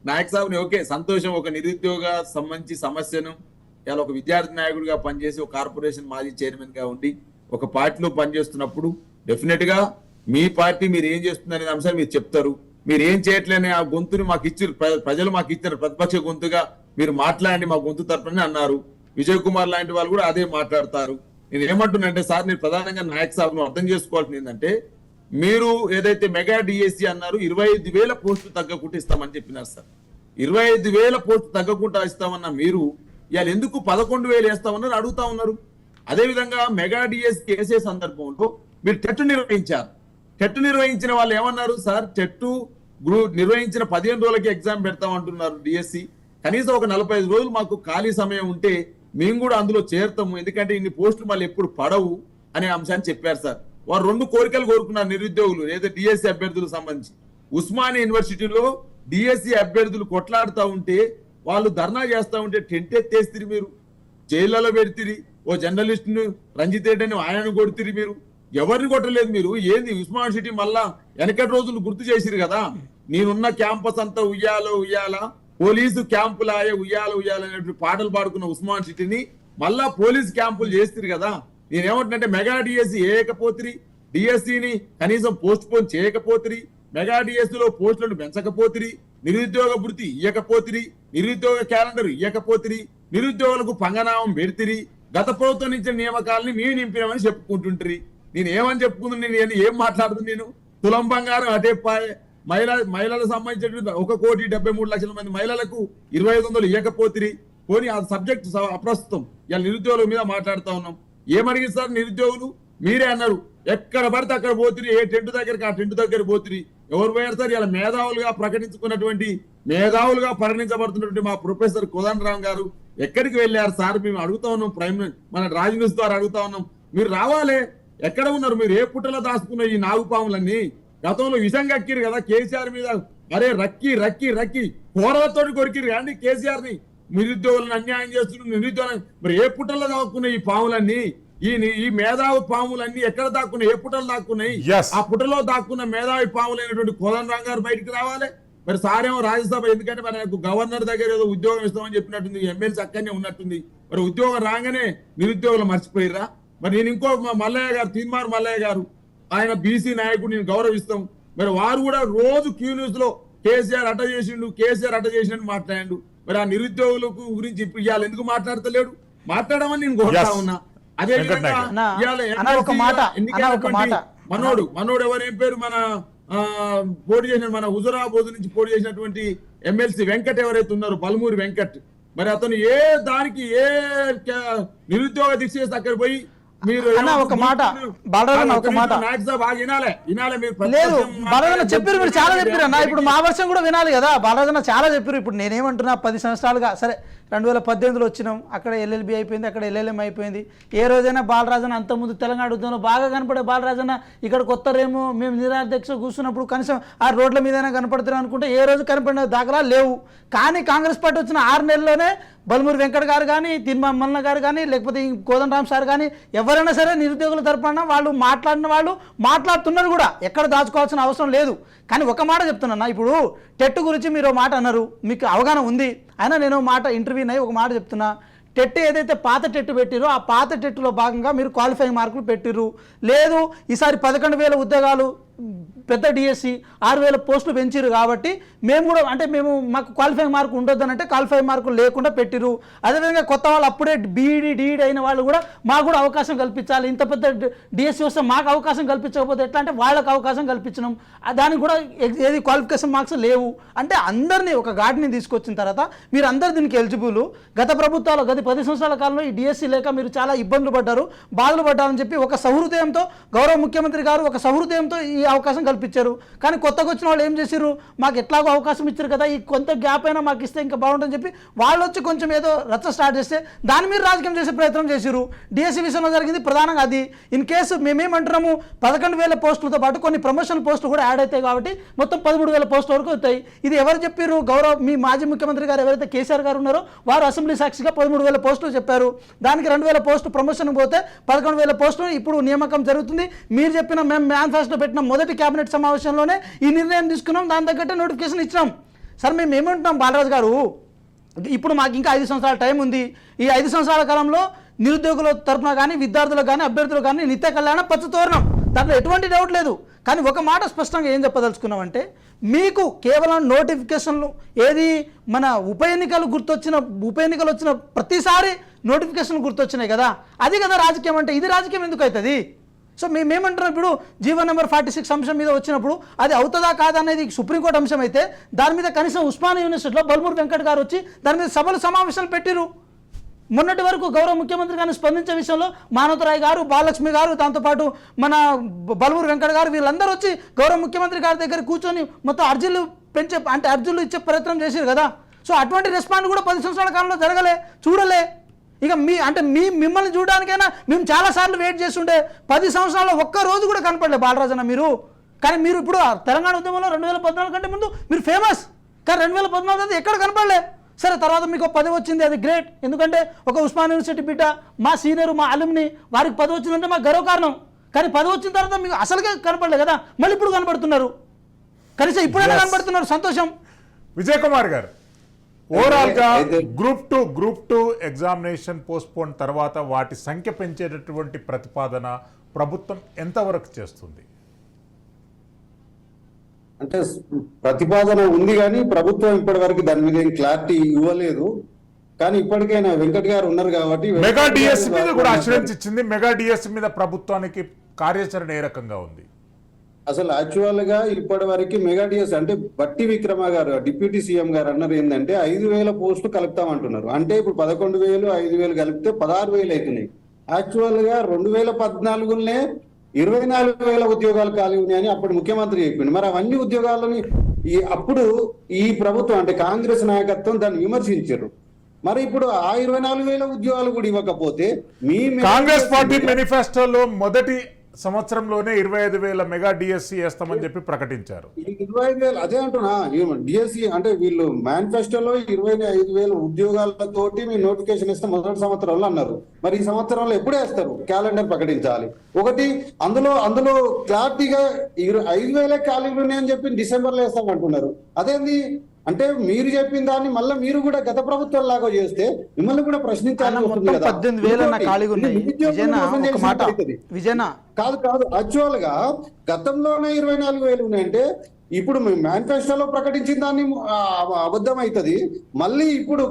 నాయక్ సాబ్ ఓకే, సంతోషం. ఒక నిరుద్యోగ సంబంధించి సమస్యను ఇలా ఒక విద్యార్థి నాయకుడిగా పనిచేసి ఒక కార్పొరేషన్ మాజీ చైర్మన్ గా ఉండి ఒక పార్టీలో పనిచేస్తున్నప్పుడు డెఫినెట్ గా మీ పార్టీ మీరు ఏం చేస్తుంది అనే అంశాన్ని మీరు చెప్తారు. మీరు ఏం చేయట్లేని ఆ గొంతుని మాకు ఇచ్చారు, ప్రజలు మాకు ఇచ్చారు ప్రతిపక్ష గొంతుగా, మీరు మాట్లాడండి మా గొంతు తరపున అన్నారు. విజయ్ కుమార్ లాంటి వాళ్ళు కూడా అదే మాట్లాడతారు. నేను ఏమంటున్నానంటే సార్, నేను ప్రధానంగా నాయక్ సాబ్ అర్థం చేసుకోవాల్సింది ఏంటంటే, మీరు ఏదైతే మెగా డిఎస్సి అన్నారు 25,000 పోస్టులు తగ్గకుండా ఇస్తామని చెప్పినారు సార్. 25,000 పోస్ట్ తగ్గకుండా ఇస్తామన్న మీరు ఇవాళ ఎందుకు 11,000 వేస్తామన్నారు అడుగుతా ఉన్నారు. అదేవిధంగా మెగా డిఎస్సి వేసే సందర్భంలో మీరు టెట్ నిర్వహించారు. టెట్ నిర్వహించిన వాళ్ళు ఏమన్నారు, సార్ టెట్ నిర్వహించిన 15 రోజులకి ఎగ్జామ్ పెడతామంటున్నారు డిఎస్సి, కనీసం ఒక 45 రోజులు మాకు ఖాళీ సమయం ఉంటే మేము కూడా అందులో చేరుతాము, ఎందుకంటే ఇన్ని పోస్టులు మళ్ళీ ఎప్పుడు పడవు అనే అంశాన్ని చెప్పారు సార్. వారు 2 కోరికలు కోరుకున్నారు నిరుద్యోగులు, ఏదో డిఎస్సి అభ్యర్థులకు సంబంధించి. ఉస్మానియా యూనివర్సిటీలో డిఎస్సి అభ్యర్థులు కొట్లాడుతూ ఉంటే, వాళ్ళు ధర్నా చేస్తూ ఉంటే టెంట్ ఎత్తేస్తారు మీరు, జైళ్లలో పెడితిరి, ఓ జర్నలిస్ట్ ను రంజిత్ రెడ్డి అని ఆయనను కొడుతురి మీరు, ఎవరిని కొట్టలేదు మీరు. ఏంది ఉస్మానియా సిటీ మళ్ళా వెనకటి రోజులు గుర్తు చేసిరు కదా, నేనున్న క్యాంపస్ అంతా ఉయ్యాల పోలీసు క్యాంపులాయ ఉయ్యాల అనేటువంటి పాటలు పాడుకున్న ఉస్మానియా సిటీని మళ్ళా పోలీసు క్యాంపులు చేస్తారు కదా. నేనేమంటున్నంటే మెగా డిఎస్సి వేయకపోతిరి, డిఎస్సిని కనీసం పోస్ట్ పోన్ చేయకపోతిరి, మెగా డిఎస్సిలో పోస్టులను పెంచకపోతిరి, నిరుద్యోగ వృత్తి ఇయ్యకపోతిరి, నిరుద్యోగ క్యాలెండర్ ఇయ్యకపోతిరి, నిరుద్యోగులకు పంగనామం పెడితిరి, గత ప్రభుత్వం నుంచి నియామకాలని మేము నింపినామని చెప్పుకుంటుంటారు. నేను ఏమని చెప్పుకుంటున్నా, నేను ఏం మాట్లాడుతున్నా, నేను తులం బంగారం అటే మహిళలకు సంబంధించిన 1,73,00,000 మంది మహిళలకు 2,500 ఇవ్వకపోతిరి. పోనీ ఆ సబ్జెక్ట్ అప్రస్తుతం, ఇలా నిరుద్యోగుల మీద మాట్లాడుతా ఉన్నాం. ఏమడిగిస్తారు నిరుద్యోగులు, మీరే అన్నారు ఎక్కడ పడితే అక్కడ పోతురి, ఏ టెంట్ దగ్గరికి ఆ టెంట్ దగ్గర పోతురి. ఎవరు పోయారు సార్? ఇలా మేధావులుగా పరిగణించబడుతున్నటువంటి మా ప్రొఫెసర్ కోదండరామ్ గారు ఎక్కడికి వెళ్ళారు సార్? మేము అడుగుతా ఉన్నాం, మన రాజ్ న్యూస్ ద్వారా అడుగుతా ఉన్నాం. మీరు రావాలే, ఎక్కడ ఉన్నారు మీరు? ఏ పుట్టలో దాచుకున్న ఈ నాగుపాములన్నీ గతంలో విషం కక్కిరు కదా కేసీఆర్ మీద, అరే రక్కి కూరలతో కొరికిరు కానీ కేసీఆర్ ని. నిరుద్యోగులను అన్యాయం చేస్తున్నారు, నిరుద్యోగులను మరి ఏ పుట్టలో దాక్కున్న ఈ పాములన్నీ, ఈ మేధావి పాములన్నీ ఎక్కడ దాక్కున్నాయి? ఏ పుట్టలు దాక్కున్నాయి? ఆ పుట్టలో దాక్కున్న మేధావి పాములైనటువంటి కోదండరామ్ గారు బయటకు రావాలి. మరి సారేమో రాజ్యసభ, ఎందుకంటే మరి గవర్నర్ దగ్గర ఏదో ఉద్యోగం ఇస్తామని చెప్పినట్టుంది, ఎమ్మెల్సీ అక్కడనే ఉన్నట్టుంది. మరి ఉద్యోగం రాగానే నిరుద్యోగులు మర్చిపోయిర్రా? మరి నేను ఇంకో మల్లయ్య గారు, తీన్మార్ మల్లయ్య గారు, ఆయన బీసీ నాయకుడు, నేను గౌరవిస్తాం. మరి వారు కూడా రోజు క్యూ న్యూస్ లో కేసీఆర్ అట్ట చేసిండు మాట్లాడాడు. మరి ఆ నిరుద్యోగులకు గురించి ఇప్పుడు ఇవాళ ఎందుకు మాట్లాడతలేడు? మాట్లాడమని నేను కోరుతా ఉన్నా. అదే విధంగా మనోడు ఎవరేం పేరు, మన పోటీ చేసిన మన హుజురాబాద్ నుంచి పోటీ చేసినటువంటి ఎమ్మెల్సీ వెంకట్ ఎవరైతే ఉన్నారో, బల్మూరి వెంకట్, మరి అతను ఏ దానికి ఏ నిరుద్యోగ దీక్ష చేస్తే అక్కడ పోయి మీరు ఒక మాట లేదు బాలరాజన్న చెప్పారు, మీరు చాలా చెప్పారు అన్న. ఇప్పుడు మా వర్షం కూడా వినాలి కదా. బాలరాజన్న చాలా చెప్పారు. ఇప్పుడు నేనేమంటున్నా, 10 సంవత్సరాలుగా సరే 2018లో వచ్చినాం, అక్కడ ఎల్ఎల్బి అయిపోయింది, అక్కడ ఎల్ఎల్ఎం అయిపోయింది. ఏ రోజైనా బాలరాజన్న అంతకుముందు తెలంగాణ ఉద్యమంలో బాగా కనపడే బాలరాజన్న ఇక్కడ కొత్తరేమో మేము నిరాధ్యక్ష కూర్చున్నప్పుడు కనీసం ఆ రోడ్ల మీదైనా కనపడుతున్నాం అనుకుంటే ఏ రోజు కనపడిన దాఖలా లేవు. కానీ కాంగ్రెస్ పార్టీ వచ్చిన 6 నెలల్లోనే బల్మూరి వెంకట్ గారు కానీ, తీన్మార్ మల్లన్న గారు కానీ, లేకపోతే కోదండరామ్ సార్ కానీ ఎవరైనా సరే నిరుద్యోగుల తరపున వాళ్ళు మాట్లాడిన వాళ్ళు మాట్లాడుతున్నారు కూడా, ఎక్కడ దాచుకోవాల్సిన అవసరం లేదు. కానీ ఒక మాట చెప్తున్నా, ఇప్పుడు టెట్ గురించి మీరు మాట అన్నారు, మీకు అవగాహన ఉంది. అయినా నేను మాట ఇంటర్వ్యూ అయ్యి ఒక మాట చెప్తున్నా, టెట్ ఏదైతే పాత టెట్ పెట్టిరో ఆ పాత టెట్లో భాగంగా మీరు క్వాలిఫైయింగ్ మార్కులు పెట్టిర్రు. లేదు ఈసారి 11,000 ఉద్యోగాలు పెద్ద డిఎస్సి 6,000 పోస్టులు పెంచిరు కాబట్టి మేము కూడా అంటే మాకు క్వాలిఫైయింగ్ మార్కు ఉండొద్దని అంటే క్వాలిఫైయింగ్ మార్కులు లేకుండా పెట్టిరు. అదేవిధంగా కొత్త వాళ్ళు అప్పుడే బీఈడి డిఈడి అయిన వాళ్ళు కూడా మాకు కూడా అవకాశం కల్పించాలి. ఇంత పెద్ద డిఎస్సి వస్తే మాకు అవకాశం కల్పించకపోతే ఎట్లా అంటే వాళ్ళకు అవకాశం కల్పించినాం. దానికి కూడా ఏది క్వాలిఫికేషన్ మార్క్స్ లేవు అంటే అందరినీ ఒక ఘాటిని తీసుకొచ్చిన తర్వాత మీరు అందరు దీనికి ఎలిజిబుల్. గత ప్రభుత్వాలు గత 10 సంవత్సరాల కాలంలో ఈ డిఎస్సి లేక మీరు చాలా ఇబ్బందులు పడ్డారు, బాధలు పడ్డారని చెప్పి ఒక సహృదయంతో గౌరవ ముఖ్యమంత్రి గారు ఒక సహృదయంతో ఈ అవకాశం కల్పించారు. కానీ కొత్తగా వచ్చిన వాళ్ళు ఏం చేశారు, మాకు ఎట్లాగో అవకాశం ఇచ్చారు కదా, ఈ కొంత గ్యాప్ అయినా మాకు ఇస్తే ఇంకా బాగుంటుందని చెప్పి వాళ్ళు వచ్చి కొంచెం ఏదో రచ్చ స్టార్ట్ చేస్తే దాని మీద రాజకీయం చేసే ప్రయత్నం చేశారు. డిఎస్సి విషయంలో జరిగింది ప్రధానంగా అది. ఇన్ కేసు మేమేమంటున్నాము, 11,000 పోస్టులతో పాటు కొన్ని ప్రమోషన్ పోస్టులు కూడా యాడ్ అవుతాయి కాబట్టి మొత్తం 13,000 పోస్టుల వరకు అవుతాయి. ఇది ఎవరు చెప్పారు? గౌరవ మీ మాజీ ముఖ్యమంత్రి గారు ఎవరైతే కేసీఆర్ గారు ఉన్నారో వారు అసెంబ్లీ సాక్షిగా 13,000 పోస్టులు చెప్పారు. దానికి 2,000 పోస్టు ప్రమోషన్ పోతే 11,000 పోస్టులు ఇప్పుడు నియామకం జరుగుతుంది. మీరు చెప్పిన మేము మేనిఫెస్టో పెట్టిన మొదటి కేబినెట్ సమావేశంలోనే ఈ నిర్ణయం తీసుకున్నాం, దాని తగ్గట్టే నోటిఫికేషన్ ఇచ్చినాం. సార్ మేము ఏమంటున్నాం బాలరాజు గారు, ఇప్పుడు మాకు ఇంకా 5 సంవత్సరాల టైం ఉంది. ఈ 5 సంవత్సరాల కాలంలో నిరుద్యోగుల తరఫున కానీ విద్యార్థులకు కానీ అభ్యర్థులకు కానీ నిత్య కళ్యాణ పచ్చతోరణం, దాంట్లో ఎటువంటి డౌట్ లేదు. కానీ ఒక మాట స్పష్టంగా ఏం చెప్పదలుచుకున్నామంటే, మీకు కేవలం నోటిఫికేషన్లు ఏది మన ఉప ఎన్నికలు వచ్చిన ప్రతిసారి నోటిఫికేషన్లు గుర్తొచ్చినాయి కదా, అది కదా రాజకీయం అంటే. ఇది రాజకీయం ఎందుకు అవుతుంది? సో మేమేమంటున్నాం, ఇప్పుడు జీవో నెంబర్ 46 అంశం మీద వచ్చినప్పుడు అది అవుతుందా కాదా అనేది సుప్రీంకోర్టు అంశం అయితే దాని మీద కనీసం ఉస్మానియా యూనివర్సిటీలో బల్మూర్ వెంకట్ గారు వచ్చి దాని మీద సభలు సమావేశాలు పెట్టిరు. మొన్నటి వరకు గౌరవ ముఖ్యమంత్రి గారిని స్పందించే విషయంలో మానవతరాయ్ గారు, బాలలక్ష్మి గారు, దాంతోపాటు మన బల్మూర్ వెంకట్ గారు వీళ్ళందరూ వచ్చి గౌరవ ముఖ్యమంత్రి గారి దగ్గర కూర్చొని మొత్తం అర్జీలు ఇచ్చే ప్రయత్నం చేశారు కదా. సో అటువంటి రెస్పాండ్ కూడా 10 సంవత్సరాల కాలంలో జరగలే, చూడలే. ఇక మిమ్మల్ని చూడడానికైనా మేము చాలాసార్లు వెయిట్ చేస్తుంటే 10 సంవత్సరాల్లో ఒక్క రోజు కూడా కనపడలే బాలరాజన్న మీరు. కానీ మీరు ఇప్పుడు తెలంగాణ ఉద్యమంలో 2014 కంటే ముందు మీరు ఫేమస్, కానీ 2014 ఎక్కడ కనపడలే. సరే, తర్వాత మీకు 10 వచ్చింది, అది గ్రేట్. ఎందుకంటే ఒక ఉస్మాన్ యూనివర్సిటీ బిడ్డ, మా సీనియర్, మా అలుమ్ని, వారికి 10 వచ్చిందంటే మాకు గర్వకారణం. కానీ 10 వచ్చిన తర్వాత మీకు అసలుగా కనపడలే కదా, మళ్ళీ ఇప్పుడు కనపడుతున్నారు. కనీసం ఇప్పుడైనా కనపడుతున్నారు, సంతోషం. విజయ్ కుమార్ గారు, ఓవరాల్గా గ్రూప్ టూ ఎగ్జామినేషన్ పోస్ట్పోన్ తర్వాత వాటి సంఖ్య పెంచేటటువంటి ప్రతిపాదన ప్రభుత్వం ఎంతవరకు చేస్తుంది? అంటే ప్రతిపాదన ఉంది కానీ ప్రభుత్వం ఇప్పటి వరకు దాని మీద ఏం క్లారిటీ ఇవ్వలేదు. కానీ ఇప్పటికైనా వెంకట్ గారు ఉన్నారు కాబట్టి మెగా డిఎస్సి మీద కూడా అష్యూరెన్స్ ఇచ్చింది. మెగా డిఎస్సి మీద ప్రభుత్వానికి కార్యాచరణ ఏ రకంగా ఉంది? అసలు యాక్చువల్ గా ఇప్పటి వరకు మెగా డిఎస్ అంటే బట్టి విక్రమ గారు డిప్యూటీ సీఎం గారు అన్నారు ఏంటంటే 5,000 పోస్టులు కలుపుతామంటున్నారు. అంటే ఇప్పుడు 11,000 5,000 కలిపితే 16,000 అవుతున్నాయి. యాక్చువల్ గా 2014 24,000 ఉద్యోగాలు ఖాళీ ఉన్నాయని అప్పుడు ముఖ్యమంత్రి చెప్పింది. మరి అవన్నీ ఉద్యోగాలని అప్పుడు ఈ ప్రభుత్వం అంటే కాంగ్రెస్ నాయకత్వం దాన్ని విమర్శించారు. మరి ఇప్పుడు ఆ 24,000 ఉద్యోగాలు కూడా ఇవ్వకపోతే కాంగ్రెస్ పార్టీ మేనిఫెస్టోలో మొదటి సంవత్సరంలోనే 25,000 మెగా డిఎస్సి వేస్తామని చెప్పి ప్రకటించారు. 25,000 అదే అంటున్నా, డిఎస్సి అంటే వీళ్ళు మేనిఫెస్టోలో 25,000 ఉద్యోగాలతోటి మీరు నోటిఫికేషన్ ఇస్తే మొదటి సంవత్సరంలో అన్నారు. మరి ఈ సంవత్సరంలో ఎప్పుడు వేస్తారు? క్యాలెండర్ ప్రకటించాలి. ఒకటి అందులో క్లారిటీగా 5,000 ఖాళీలు ఉన్నాయని చెప్పి డిసెంబర్లో వేస్తామంటున్నారు. అదేంది అంటే మీరు చెప్పిన దాన్ని మళ్ళీ మీరు కూడా గత ప్రభుత్వం లాగా చేస్తే మిమ్మల్ని కూడా ప్రశ్నించాలని ఉంటుంది కదా. 18,000 కాదు యాక్చువల్ గా గతంలోనే 24,000 ఉన్నాయంటే ఇప్పుడు మేనిఫెస్టోలో ప్రకటించిన దాన్ని అబద్ధం అవుతుంది. మళ్ళీ ఇప్పుడు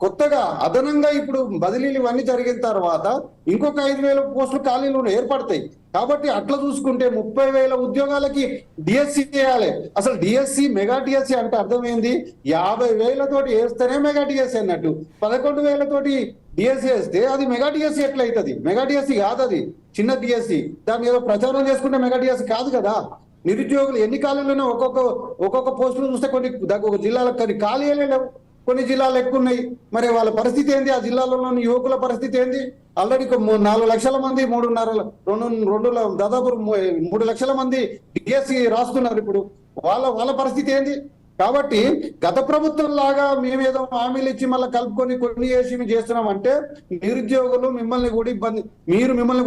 కొత్తగా అదనంగా ఇప్పుడు బదిలీలు ఇవన్నీ జరిగిన తర్వాత ఇంకొక 5,000 పోస్టులు ఖాళీలు ఏర్పడతాయి. కాబట్టి అట్లా చూసుకుంటే 30,000 ఉద్యోగాలకి డిఎస్సి చేయాలి. అసలు డిఎస్సి మెగా డిఎస్సి అంటే అర్థమైంది 50,000 తోటి వేస్తేనే మెగా డిఎస్సి అన్నట్టు. 11,000 తోటి డిఎస్సి వేస్తే అది మెగా డిఎస్సి ఎట్లా అవుతుంది? మెగా డిఎస్సి కాదు, అది చిన్న డిఎస్సి. దాన్ని ఏదో ప్రచారం చేసుకుంటే మెగా డిఎస్సి కాదు కదా. నిరుద్యోగులు ఎన్ని ఖాళీలు ఒక్కొక్క పోస్టులు చూస్తే ఒక జిల్లాలకు కొన్ని ఖాళీలే లేవు, కొన్ని జిల్లాలు ఎక్కువ ఉన్నాయి. మరి వాళ్ళ పరిస్థితి ఏంది? ఆ జిల్లాలోని యువకుల పరిస్థితి ఏంది? ఆల్రెడీ 4 లక్షల మంది 3.5 దాదాపు 3 లక్షల మంది డిఎస్సి రాస్తున్నారు. ఇప్పుడు వాళ్ళ పరిస్థితి ఏంది? కాబట్టి గత ప్రభుత్వం లాగా మేమేదో హామీలు ఇచ్చి మళ్ళీ కలుపుకొని కొన్ని చేసి మేము చేస్తున్నాం అంటే నిరుద్యోగులు మిమ్మల్ని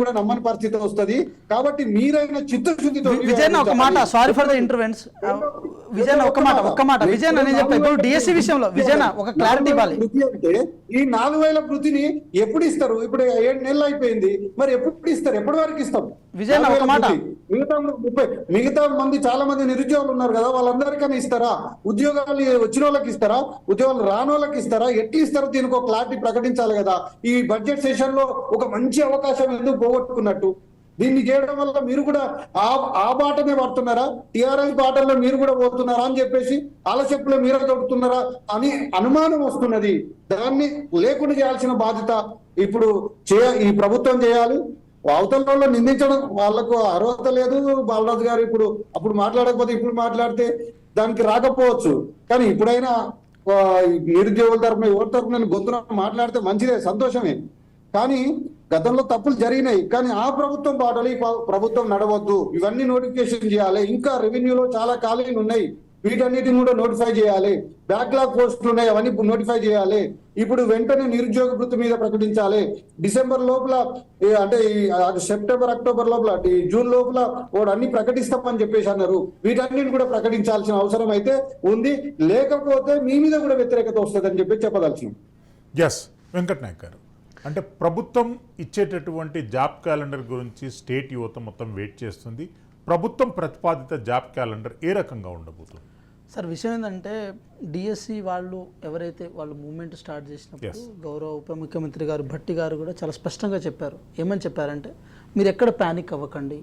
కూడా నమ్మని పరిస్థితి వస్తుంది. కాబట్టి మీరైనా చిత్తశుద్ధితో విజయన్ ఒక మాట, సారీ ఫర్ ద ఇంటర్వెన్స్, విజయన్ ఒక్క మాట విజయన్ అని చెప్పారు డిఎస్సి విషయంలో. విజయన్ ఒక క్లారిటీ ఇవ్వాలి. అంటే ఈ 4,000 వృత్తిని ఎప్పుడు ఇస్తారు? ఇప్పుడు 7 నెలలు అయిపోయింది. మరి ఎప్పుడు ఇస్తారు? ఎప్పటి వరకు ఇస్తారు? విజయన్ ఒక మాట, మిగతా మంది చాలా మంది నిరుద్యోగులు ఉన్నారు కదా, వాళ్ళందరికీ ఇస్తారా? ఉద్యోగాలు వచ్చిన వాళ్ళకి ఇస్తారా? ఉద్యోగాలు రాని వాళ్ళకి ఇస్తారా? ఎట్టి ఇస్తారో దీనికి ఒక క్లారిటీ ప్రకటించాలి కదా. ఈ బడ్జెట్ సెషన్ లో ఒక మంచి అవకాశం ఎందుకు పోగొట్టుకున్నట్టు? దీన్ని చేయడం వల్ల మీరు కూడా ఆ బాటనే పడుతున్నారా? టిఆర్ఎస్ బాటల్లో మీరు కూడా పోతున్నారా అని చెప్పేసి ఆలస్యంలో మీరే దొరుకుతున్నారా అని అనుమానం వస్తున్నది. దాన్ని లేకుండా చేయాల్సిన బాధ్యత ఇప్పుడు ఈ ప్రభుత్వం చేయాలి. అవతలలో నిందించడం వాళ్ళకు అర్హత లేదు. బాలరాజు గారు అప్పుడు మాట్లాడకపోతే ఇప్పుడు మాట్లాడితే దానికి రాకపోవచ్చు. కానీ ఇప్పుడైనా నిరుద్యోగుల తరఫున ఎవరి తరఫున గొంతున మాట్లాడితే మంచిదే, సంతోషమే. కానీ గతంలో తప్పులు జరిగినాయి. కానీ ఆ ప్రభుత్వం బాటలు ఈ ప్రభుత్వం నడవద్దు. ఇవన్నీ నోటిఫికేషన్ చేయాలి. ఇంకా రెవెన్యూలో చాలా ఖాళీలు ఉన్నాయి, వీటన్నిటిని కూడా నోటిఫై చేయాలి. బ్యాక్లాగ్ పోస్టులు ఉన్నాయి, అవన్నీ నోటిఫై చేయాలి. ఇప్పుడు వెంటనే నిరుద్యోగ వృత్తి మీద ప్రకటించాలి. డిసెంబర్ లోపల అంటే సెప్టెంబర్ అక్టోబర్ లోపల జూన్ లోపల అన్ని ప్రకటిస్తామని చెప్పేసి అన్నారు. వీటన్నిటిని కూడా ప్రకటించాల్సిన అవసరం అయితే ఉంది. లేకపోతే మీ మీద కూడా వ్యతిరేకత వస్తుందని చెప్పి చెప్పదలుచున్నాం. ఎస్ వెంకట్ నాయక్ గారు, అంటే ప్రభుత్వం ఇచ్చేటటువంటి జాబ్ క్యాలెండర్ గురించి స్టేట్ యువత మొత్తం వెయిట్ చేస్తుంది. ప్రభుత్వం ప్రతిపాదిత జాబ్ క్యాలెండర్ ఏ రకంగా ఉండబోతుంది? సార్ విషయం ఏంటంటే డిఎస్సి వాళ్ళు ఎవరైతే వాళ్ళు మూవ్మెంట్ స్టార్ట్ చేసినప్పుడు గౌరవ ఉప ముఖ్యమంత్రి గారు భట్టి గారు కూడా చాలా స్పష్టంగా చెప్పారు. ఏమని చెప్పారంటే మీరు ఎక్కడ ప్యానిక్ అవ్వకండి,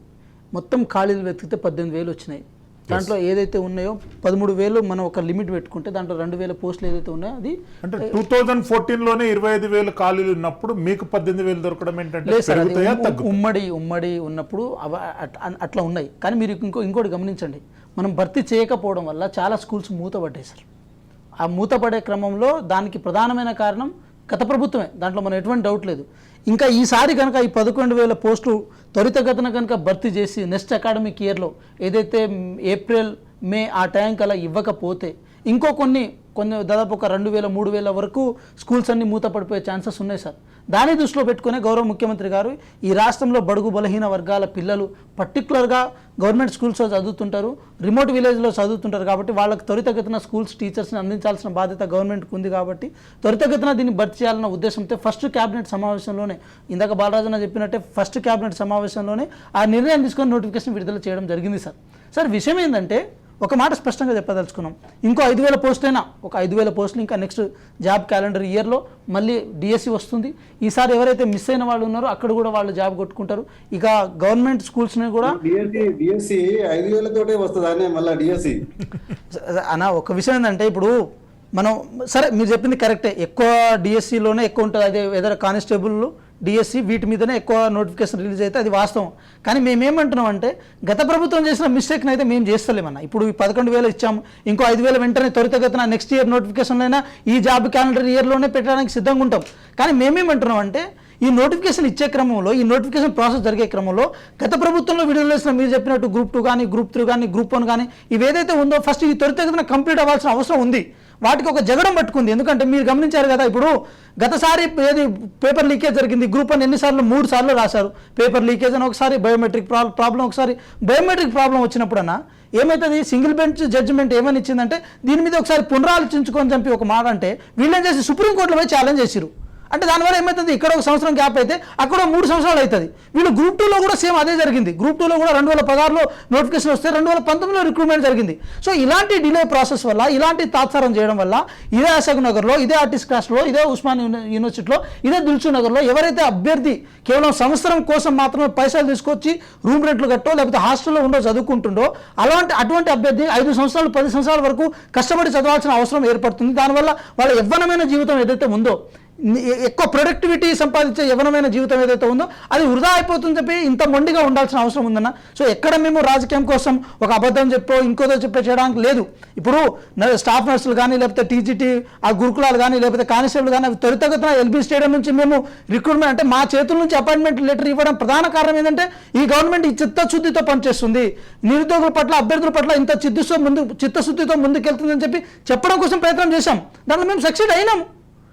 మొత్తం ఖాళీలు వెతికితే 18,000 వచ్చినాయి, దాంట్లో ఏదైతే ఉన్నాయో 13,000 మనం ఒక లిమిట్ పెట్టుకుంటే దాంట్లో 2,000 పోస్టులు ఏదైతే ఉన్నాయో అది అంటే 2014లోనే 25,000 ఖాళీలు ఉన్నప్పుడు మీకు 18,000 దొరకడం ఏంటంటే లేదు సార్, అది పెరుగుతాయా, తగ్గుతాయా? ఉమ్మడి ఉన్నప్పుడు అట్లా ఉన్నాయి. కానీ మీరు ఇంకోటి గమనించండి, మనం భర్తీ చేయకపోవడం వల్ల చాలా స్కూల్స్ మూతపడ్డాయి సార్. ఆ మూతపడే క్రమంలో దానికి ప్రధానమైన కారణం గత ప్రభుత్వమే, దాంట్లో మనం ఎటువంటి డౌట్ లేదు. ఇంకా ఈసారి కనుక ఈ 11,000 పోస్టులు త్వరితగతిన కనుక భర్తీ చేసి నెక్స్ట్ అకాడమిక్ ఇయర్లో ఏదైతే ఏప్రిల్ మే ఆ టైం కల్లా ఇవ్వకపోతే ఇంకో కొన్ని దాదాపు ఒక 2,000 3,000 వరకు స్కూల్స్ అన్ని మూతపడిపోయే ఛాన్సెస్ ఉన్నాయి సార్. దాన్ని దృష్టిలో పెట్టుకునే గౌరవ ముఖ్యమంత్రి గారు ఈ రాష్ట్రంలో బడుగు బలహీన వర్గాల పిల్లలు పర్టికులర్గా గవర్నమెంట్ స్కూల్స్లో చదువుతుంటారు, రిమోట్ విలేజ్లో చదువుతుంటారు కాబట్టి వాళ్ళకి త్వరితగతిన స్కూల్స్ టీచర్స్ని అందించాల్సిన బాధ్యత గవర్నమెంట్కి ఉంది కాబట్టి త్వరితగతిన దీన్ని భర్తీ చేయాలన్న ఉద్దేశంతో ఫస్ట్ క్యాబినెట్ సమావేశంలోనే, ఇందాక బాలరాజన్న చెప్పినట్టే ఫస్ట్ క్యాబినెట్ సమావేశంలోనే ఆ నిర్ణయం తీసుకొని నోటిఫికేషన్ విడుదల చేయడం జరిగింది సార్. సార్ విషయం ఏంటంటే ఒక మాట స్పష్టంగా చెప్పదలుచుకున్నాం, ఇంకో 5,000 పోస్టులైనా, ఒక 5,000 పోస్టులు ఇంకా నెక్స్ట్ జాబ్ క్యాలెండర్ ఇయర్లో మళ్ళీ డిఎస్సి వస్తుంది. ఈసారి ఎవరైతే మిస్ అయిన వాళ్ళు ఉన్నారో అక్కడ కూడా వాళ్ళు జాబ్ కొట్టుకుంటారు. ఇక గవర్నమెంట్ స్కూల్స్ని కూడా డిఎస్సి 5,000 తోటే వస్తుంది అనే మళ్ళీ డిఎస్సి అన్న ఒక విషయం ఏంటంటే ఇప్పుడు మనం సరే మీరు చెప్పింది కరెక్టే, ఎక్కువ డిఎస్సిలోనే ఎక్కువ ఉంటుంది, అదే ఏదైనా కానిస్టేబుల్ డిఎస్సి వీటి మీదనే ఎక్కువ నోటిఫికేషన్ రిలీజ్ అయితే అది వాస్తవం. కానీ మేమేమంటున్నాం అంటే గత ప్రభుత్వం చేసిన మిస్టేక్ని అయితే మేము చేస్తలేమన్నా. ఇప్పుడు ఈ 11,000 ఇచ్చాము, ఇంకో 5,000 వెంటనే త్వరితగతిన నెక్స్ట్ ఇయర్ నోటిఫికేషన్లో అయినా ఈ జాబ్ క్యాలెండర్ ఇయర్లోనే పెట్టడానికి సిద్ధంగా ఉంటాం. కానీ మేమేమంటున్నాం అంటే ఈ నోటిఫికేషన్ ఇచ్చే క్రమంలో, ఈ నోటిఫికేషన్ ప్రాసెస్ జరిగే క్రమంలో గత ప్రభుత్వంలో విడుదల చేసిన మీరు చెప్పినట్టు గ్రూప్ 2 కానీ గ్రూప్ 3 కానీ గ్రూప్ 1 కానీ ఇవేదైతే ఉందో ఫస్ట్ ఈ త్వరితగతిన కంప్లీట్ అవ్వాల్సిన అవసరం ఉంది. వాటికి ఒక జగడం పట్టుకుంది. ఎందుకంటే మీరు గమనించారు కదా, ఇప్పుడు గతసారి ఏది పేపర్ లీకేజ్ జరిగింది, గ్రూప్ 1 ఎన్నిసార్లు 3 సార్లు రాశారు పేపర్ లీకేజ్ అని, ఒకసారి బయోమెట్రిక్ ప్రాబ్లం, ఒకసారి బయోమెట్రిక్ ప్రాబ్లం వచ్చినప్పుడన్నా ఏమవుతుంది, సింగిల్ బెంచ్ జడ్జిమెంట్ ఏమని ఇచ్చిందంటే దీని మీద ఒకసారి పునరాలోచించుకొని చెప్పి ఒక మాట అంటే వీళ్ళేం చేసి సుప్రీంకోర్టులో పోయి ఛాలెంజ్ చేసిరు. అంటే దానివల్ల ఏమవుతుంది, ఇక్కడ ఒక సంవత్సరం గ్యాప్ అయితే అక్కడ 3 సంవత్సరాలు అవుతుంది. వీళ్ళు గ్రూప్ 2లో కూడా సేమ్ అదే జరిగింది. గ్రూప్ 2లో కూడా 2016లో నోటిఫికేషన్ వస్తే 2019లో రిక్రూట్మెంట్ జరిగింది. సో ఇలాంటి డిలే ప్రాసెస్ వల్ల, ఇలాంటి తాత్సారం చేయడం వల్ల ఇదే అశోక్ నగర్లో, ఇదే ఆర్టిస్ట్ క్లాస్లో, ఇదే ఉస్మాన్ యూనివర్సిటీలో, ఇదే దిల్సు నగర్లో ఎవరైతే అభ్యర్థి కేవలం సంవత్సరం కోసం మాత్రమే పైసలు తీసుకొచ్చి రూమ్ రెంట్లు కట్టో లేకపోతే హాస్టల్లో ఉండో చదువుకుంటుండో అటువంటి అభ్యర్థి 5 సంవత్సరాలు 10 సంవత్సరాల వరకు కష్టపడి చదవాల్సిన అవసరం ఏర్పడుతుంది. దానివల్ల వాళ్ళ యవ్వనమైన జీవితం ఏదైతే ఉందో, ఎక్కువ ప్రొడక్టివిటీ సంపాదించే యవ్వనమైన జీవితం ఏదైతే ఉందో అది వృధా అయిపోతుందని చెప్పి ఇంత మొండిగా ఉండాల్సిన అవసరం ఉందన్న. సో ఎక్కడ మేము రాజకీయం కోసం ఒక అబద్ధం చెప్పో ఇంకోదో చెప్పే చేయడానికి లేదు. ఇప్పుడు స్టాఫ్ నర్సులు కానీ లేకపోతే టీజీటీ ఆ గురుకులాలు కానీ లేకపోతే కానిస్టేబుల్ కానీ అవి త్వరితగతిన ఎల్బీ స్టేడియం నుంచి మేము రిక్రూట్మెంట్ అంటే మా చేతుల నుంచి అపాయింట్మెంట్ లెటర్ ఇవ్వడం ప్రధాన కారణం ఏంటంటే ఈ గవర్నమెంట్ ఈ చిత్తశుద్ధితో పనిచేస్తుంది, నిరుద్యోగుల పట్ల అభ్యర్థుల పట్ల ఇంత చిత్తశుద్ధితో ముందుకెళ్తుందని చెప్పి చెప్పడం కోసం ప్రయత్నం చేశాం. దాంట్లో మేము సక్సెడ్ అయినాం.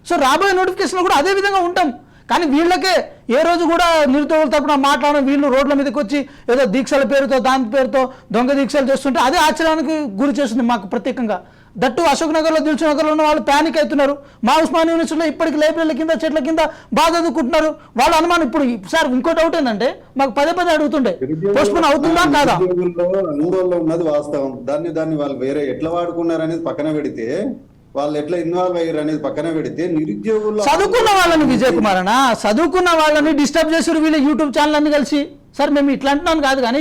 సో రాబోయే నోటిఫికేషన్లో కూడా అదే విధంగా ఉంటాం. కానీ వీళ్ళకే ఏ రోజు కూడా నిరుద్యోగుల తరపున మాట్లాడడం, వీళ్ళు రోడ్ల మీదకి వచ్చి ఏదో దీక్షల పేరుతో దాని పేరుతో దొంగ దీక్షలు చేస్తుంటే అదే ఆశ్చర్యానికి గురి చేస్తుంది మాకు ప్రత్యేకంగా. దట్టు అశోక్ నగర్లో దిల్సు నగర్లో ఉన్న వాళ్ళు ప్యానిక్ అవుతున్నారు. మా ఉస్మాన్ యూనివర్సిటీలో ఇప్పటికి లైబ్రరీల కింద చెట్ల కింద బాగా చదువుకుంటున్నారు. వాళ్ళ అనుమానం ఇప్పుడు సార్ ఇంకో డౌట్ ఏంటంటే మాకు పదే అడుగుతుండే పోస్ట్పోన్ అవుతుందా కాదా. ఆందోళన ఉన్నది వాస్తవం. దాన్ని వాళ్ళు వేరే ఎట్లా వాడుకున్నారు అనేది పక్కన పెడితే, వాళ్ళు ఎట్లా ఇన్వాల్వ్ అయ్యారు అనేది పక్కన పెడితే, నిరుద్యోగులు చదువుకున్న వాళ్ళని విజయ్ కుమార్ అన్న చదువుకున్న వాళ్ళని డిస్టర్బ్ చేసారు వీళ్ళు యూట్యూబ్ ఛానల్ అన్ని కలిసి. సార్ మేము ఇట్లా అంటున్నాను కాదు కానీ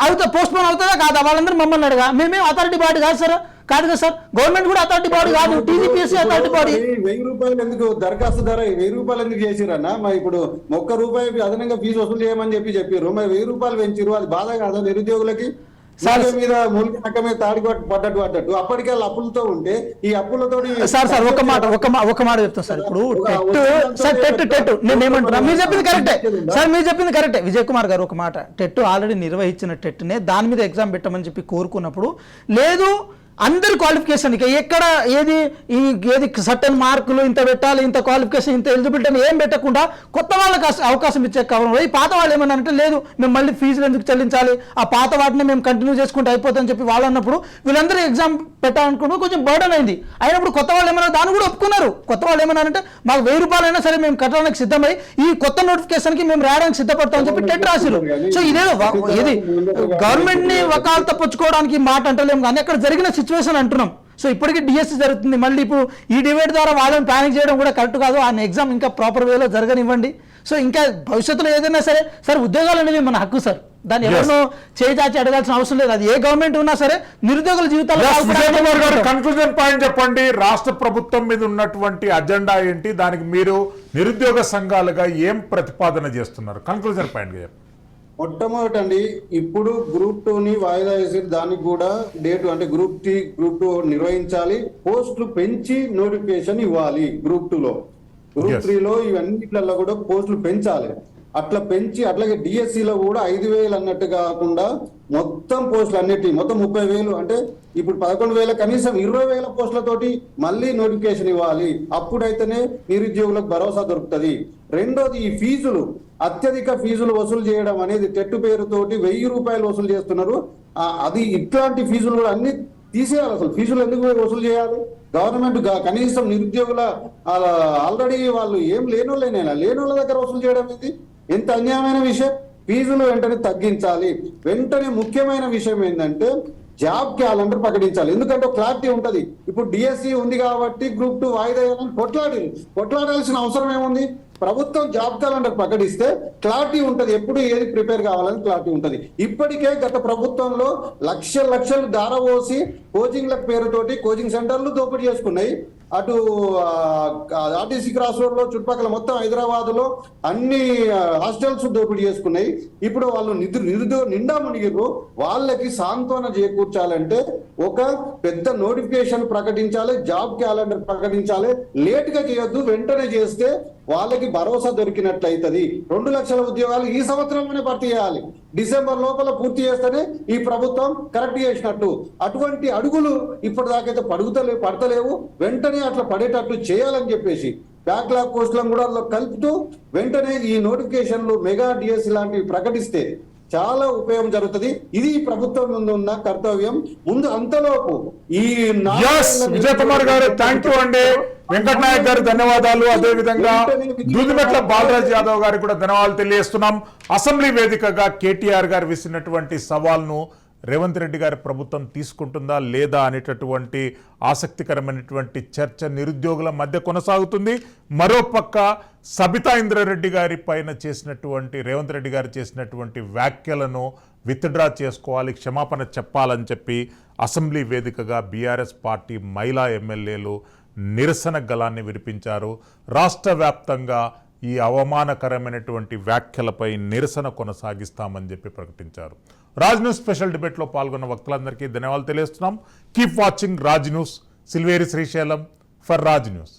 అవుతా పోస్ట్పోన్ అవుతుందా కాదా వాళ్ళందరూ మమ్మల్ని అడగా. మేమేం అథారిటీ బాడీ కాదు సార్, కాదు కదా సార్, గవర్నమెంట్ కూడా అథారిటీ బాడీ కాదు, టీజీపీఎస్సీ అథారిటీ బాడీ. 1000 రూపాయలు ఎందుకు దరఖాస్తు ధర 1000 రూపాయలు ఎందుకు చేసిరన్నా? మరి ఇప్పుడు ₹1 అదనంగా ఫీజు వసూలు చేయమని చెప్పారు, మరి 1000 రూపాయలు పెంచారు. అది బాధ కాదా నిరుద్యోగులకి? మీద మూలిక నక్క మీద తాడి పడ్డట్టు అప్పటికే అప్పులతో ఉంటే ఈ అప్పులతో సార్ ఒక మాట చెప్తాను సార్. ఇప్పుడు టెట్ నేను ఏమంటున్నా, మీరు చెప్పింది కరెక్టే సార్, మీరు చెప్పింది కరెక్టే విజయ్ కుమార్ గారు. ఒక మాట, టెట్ ఆల్రెడీ నిర్వహించిన టెట్నే దాని మీద ఎగ్జామ్ పెట్టమని చెప్పి కోరుకున్నప్పుడు లేదు అందరి క్వాలిఫికేషన్ ఇక ఎక్కడ ఏది సర్టన్ మార్కులు ఇంత పెట్టాలి, ఇంత క్వాలిఫికేషన్, ఇంత ఎలిజిబిలిటీ అని ఏం పెట్టకుండా కొత్త వాళ్ళకి అవకాశం ఇచ్చే కావాలి. ఈ పాత వాళ్ళు ఏమన్నా అంటే లేదు మేము మళ్ళీ ఫీజులు ఎందుకు చెల్లించాలి, ఆ పాత వాటిని మేము కంటిన్యూ చేసుకుంటూ అయిపోతుందని చెప్పి వాళ్ళు అన్నప్పుడు వీళ్ళందరూ ఎగ్జామ్ పెట్టాలనుకున్నప్పుడు కొంచెం బర్డన్ అయింది. అయినప్పుడు కొత్త వాళ్ళు ఏమన్నా దాన్ని కూడా ఒప్పుకున్నారు. కొత్త వాళ్ళు ఏమన్నారంటే మాకు 1000 రూపాయలైనా సరే మేము కట్టడానికి సిద్ధమై ఈ కొత్త నోటిఫికేషన్కి మేము రాయడానికి సిద్ధపడతామని చెప్పి టెట్ రాశారు. సో ఇదేదో ఏది గవర్నమెంట్ ని వకాలత పుచ్చుకోవడానికి మాట అంటలేము కానీ అక్కడ జరిగిన సిచ్యువేషన్ అంటున్నాం. సో ఇప్పటికీ డిఎస్సి జరుగుతుంది, మళ్ళీ ఇప్పుడు ఈ డిబేట్ ద్వారా వాళ్ళని ప్లానింగ్ చేయడం కూడా కరెక్ట్ కాదు. ఆ ఎగ్జామ్ ఇంకా ప్రాపర్ వేలో జరగనివ్వండి. సో ఇంకా భవిష్యత్తులో ఏదైనా సరే సార్ ఉద్యోగాలు అనేవి మన హక్కు సార్, దాన్ని ఎవరినో చేజాచి అడగాల్సిన అవసరం లేదు. అది ఏ గవర్నమెంట్ ఉన్నా సరే నిరుద్యోగుల జీవితాల్లో కన్క్లూజన్ పాయింట్ చెప్పండి. రాష్ట్ర ప్రభుత్వం మీద ఉన్నటువంటి అజెండా ఏంటి, దానికి మీరు నిరుద్యోగ సంఘాలుగా ఏం ప్రతిపాదన చేస్తున్నారు? కన్క్లూజన్ పాయింట్ గా చెప్పండి. మొట్టమొదటండి ఇప్పుడు గ్రూప్ 2ని వాయిదా వేసి దానికి కూడా డేట్ అంటే గ్రూప్ 3 గ్రూప్ 2 నిర్వహించాలి. పోస్టులు పెంచి నోటిఫికేషన్ ఇవ్వాలి. గ్రూప్ 2లో గ్రూప్ 3లో ఇవన్నిట్లలో కూడా పోస్టులు పెంచాలి. అట్లా పెంచి అట్లాగే డిఎస్సిలో కూడా 5,000 అన్నట్టు కాకుండా మొత్తం పోస్టులు అన్నిటి మొత్తం 30,000 అంటే ఇప్పుడు 11,000 కనీసం 20,000 పోస్టులతోటి మళ్ళీ నోటిఫికేషన్ ఇవ్వాలి. అప్పుడైతేనే నిరుద్యోగులకు భరోసా దొరుకుతుంది. రెండోది ఈ ఫీజులు అత్యధిక ఫీజులు వసూలు చేయడం అనేది టెట్ పేరుతోటి 1,000 రూపాయలు వసూలు చేస్తున్నారు. అది ఇట్లాంటి ఫీజులు కూడా అన్ని తీసేయాలి. అసలు ఫీజులు ఎందుకు వసూలు చేయాలి? గవర్నమెంట్ కనీసం నిరుద్యోగుల ఆల్రెడీ వాళ్ళు ఏం లేనోళ్ళ దగ్గర వసూలు చేయడం ఇది ఎంత అన్యాయమైన విషయం. ఫీజులు వెంటనే తగ్గించాలి. వెంటనే ముఖ్యమైన విషయం ఏంటంటే జాబ్ క్యాలెండర్ ప్రకటించాలి. ఎందుకంటే క్లారిటీ ఉంటది. ఇప్పుడు డిఎస్సి ఉంది కాబట్టి గ్రూప్ 2 వాయిదా వేయాలని కొట్లాడాల్సిన అవసరం ఏముంది? ప్రభుత్వం జాబ్ క్యాలెండర్ ప్రకటిస్తే క్లారిటీ ఉంటది, ఎప్పుడు ఏది ప్రిపేర్ కావాలని క్లారిటీ ఉంటది. ఇప్పటికే గత ప్రభుత్వంలో లక్షలు దారపోసి కోచింగ్ల పేరుతోటి కోచింగ్ సెంటర్లు దోపిడీ చేసుకున్నాయి. అటు ఆర్టీసీ క్రాస్ రోడ్ లో చుట్టుపక్కల మొత్తం హైదరాబాద్ లో అన్ని హాస్టల్స్ దోపిడీ చేసుకున్నాయి. ఇప్పుడు వాళ్ళు నిండా మునిగిర్రు. వాళ్ళకి సాంత్వన చేకూర్చాలంటే ఒక పెద్ద నోటిఫికేషన్ ప్రకటించాలి, జాబ్ క్యాలెండర్ ప్రకటించాలి. లేట్ గా చేయొద్దు, వెంటనే చేస్తే వాళ్ళకి భరోసా దొరికినట్లయితది. 2 లక్షల ఉద్యోగాలు ఈ సంవత్సరంలోనే భర్తీ చేయాలి. డిసెంబర్ లోపల పూర్తి చేస్తేనే ఈ ప్రభుత్వం కరెక్ట్ చేసినట్టు. అటువంటి అడుగులు ఇప్పటిదాకైతే పడతలేవు. వెంటనే అట్లా పడేటట్టు చేయాలని చెప్పేసి బ్యాక్లాగ్ పోస్టులను కూడా కలుపుతూ వెంటనే ఈ నోటిఫికేషన్లు మెగా డిఎస్సి లాంటివి ప్రకటిస్తే చాలా ఉపయోగం జరుగుతుంది. ఇది ప్రభుత్వం ముందు ఉన్న కర్తవ్యం. ముందు అంతలోపు ఈ విజయ్ కుమార్ గారు థ్యాంక్ యూ అండి. వెంకట నాయక్ గారు ధన్యవాదాలు. అదే విధంగా దూదిమెట్ల బాలరాజ్ యాదవ్ గారికి కూడా ధన్యవాదాలు తెలియజేస్తున్నాం. అసెంబ్లీ వేదికగా కేటీఆర్ గారు విసిరినటువంటి సవాల్ను రేవంత్ రెడ్డి గారి ప్రభుత్వం తీసుకుంటుందా లేదా అనేటటువంటి ఆసక్తికరమైనటువంటి చర్చ నిరుద్యోగుల మధ్య కొనసాగుతుంది. మరోపక్క సబితా ఇంద్రారెడ్డి గారి పైన చేసినటువంటి రేవంత్ రెడ్డి గారు చేసినటువంటి వ్యాఖ్యలను విత్డ్రా చేసుకోవాలి, క్షమాపణ చెప్పాలని చెప్పి అసెంబ్లీ వేదికగా బీఆర్ఎస్ పార్టీ మహిళా ఎమ్మెల్యేలు నిరసన గళాన్ని వినిపించారు. రాష్ట్ర వ్యాప్తంగా ఈ అవమానకరమైనటువంటి వ్యాఖ్యలపై నిరసన కొనసాగిస్తామని చెప్పి ప్రకటించారు. రాజ్ న్యూస్ స్పెషల్ డిబేట్లో పాల్గొన్న వక్తలందరికీ ధన్యవాదాలు తెలియజేస్తున్నాం. Keep watching Raj news. Silveri Srisailam for Raj news.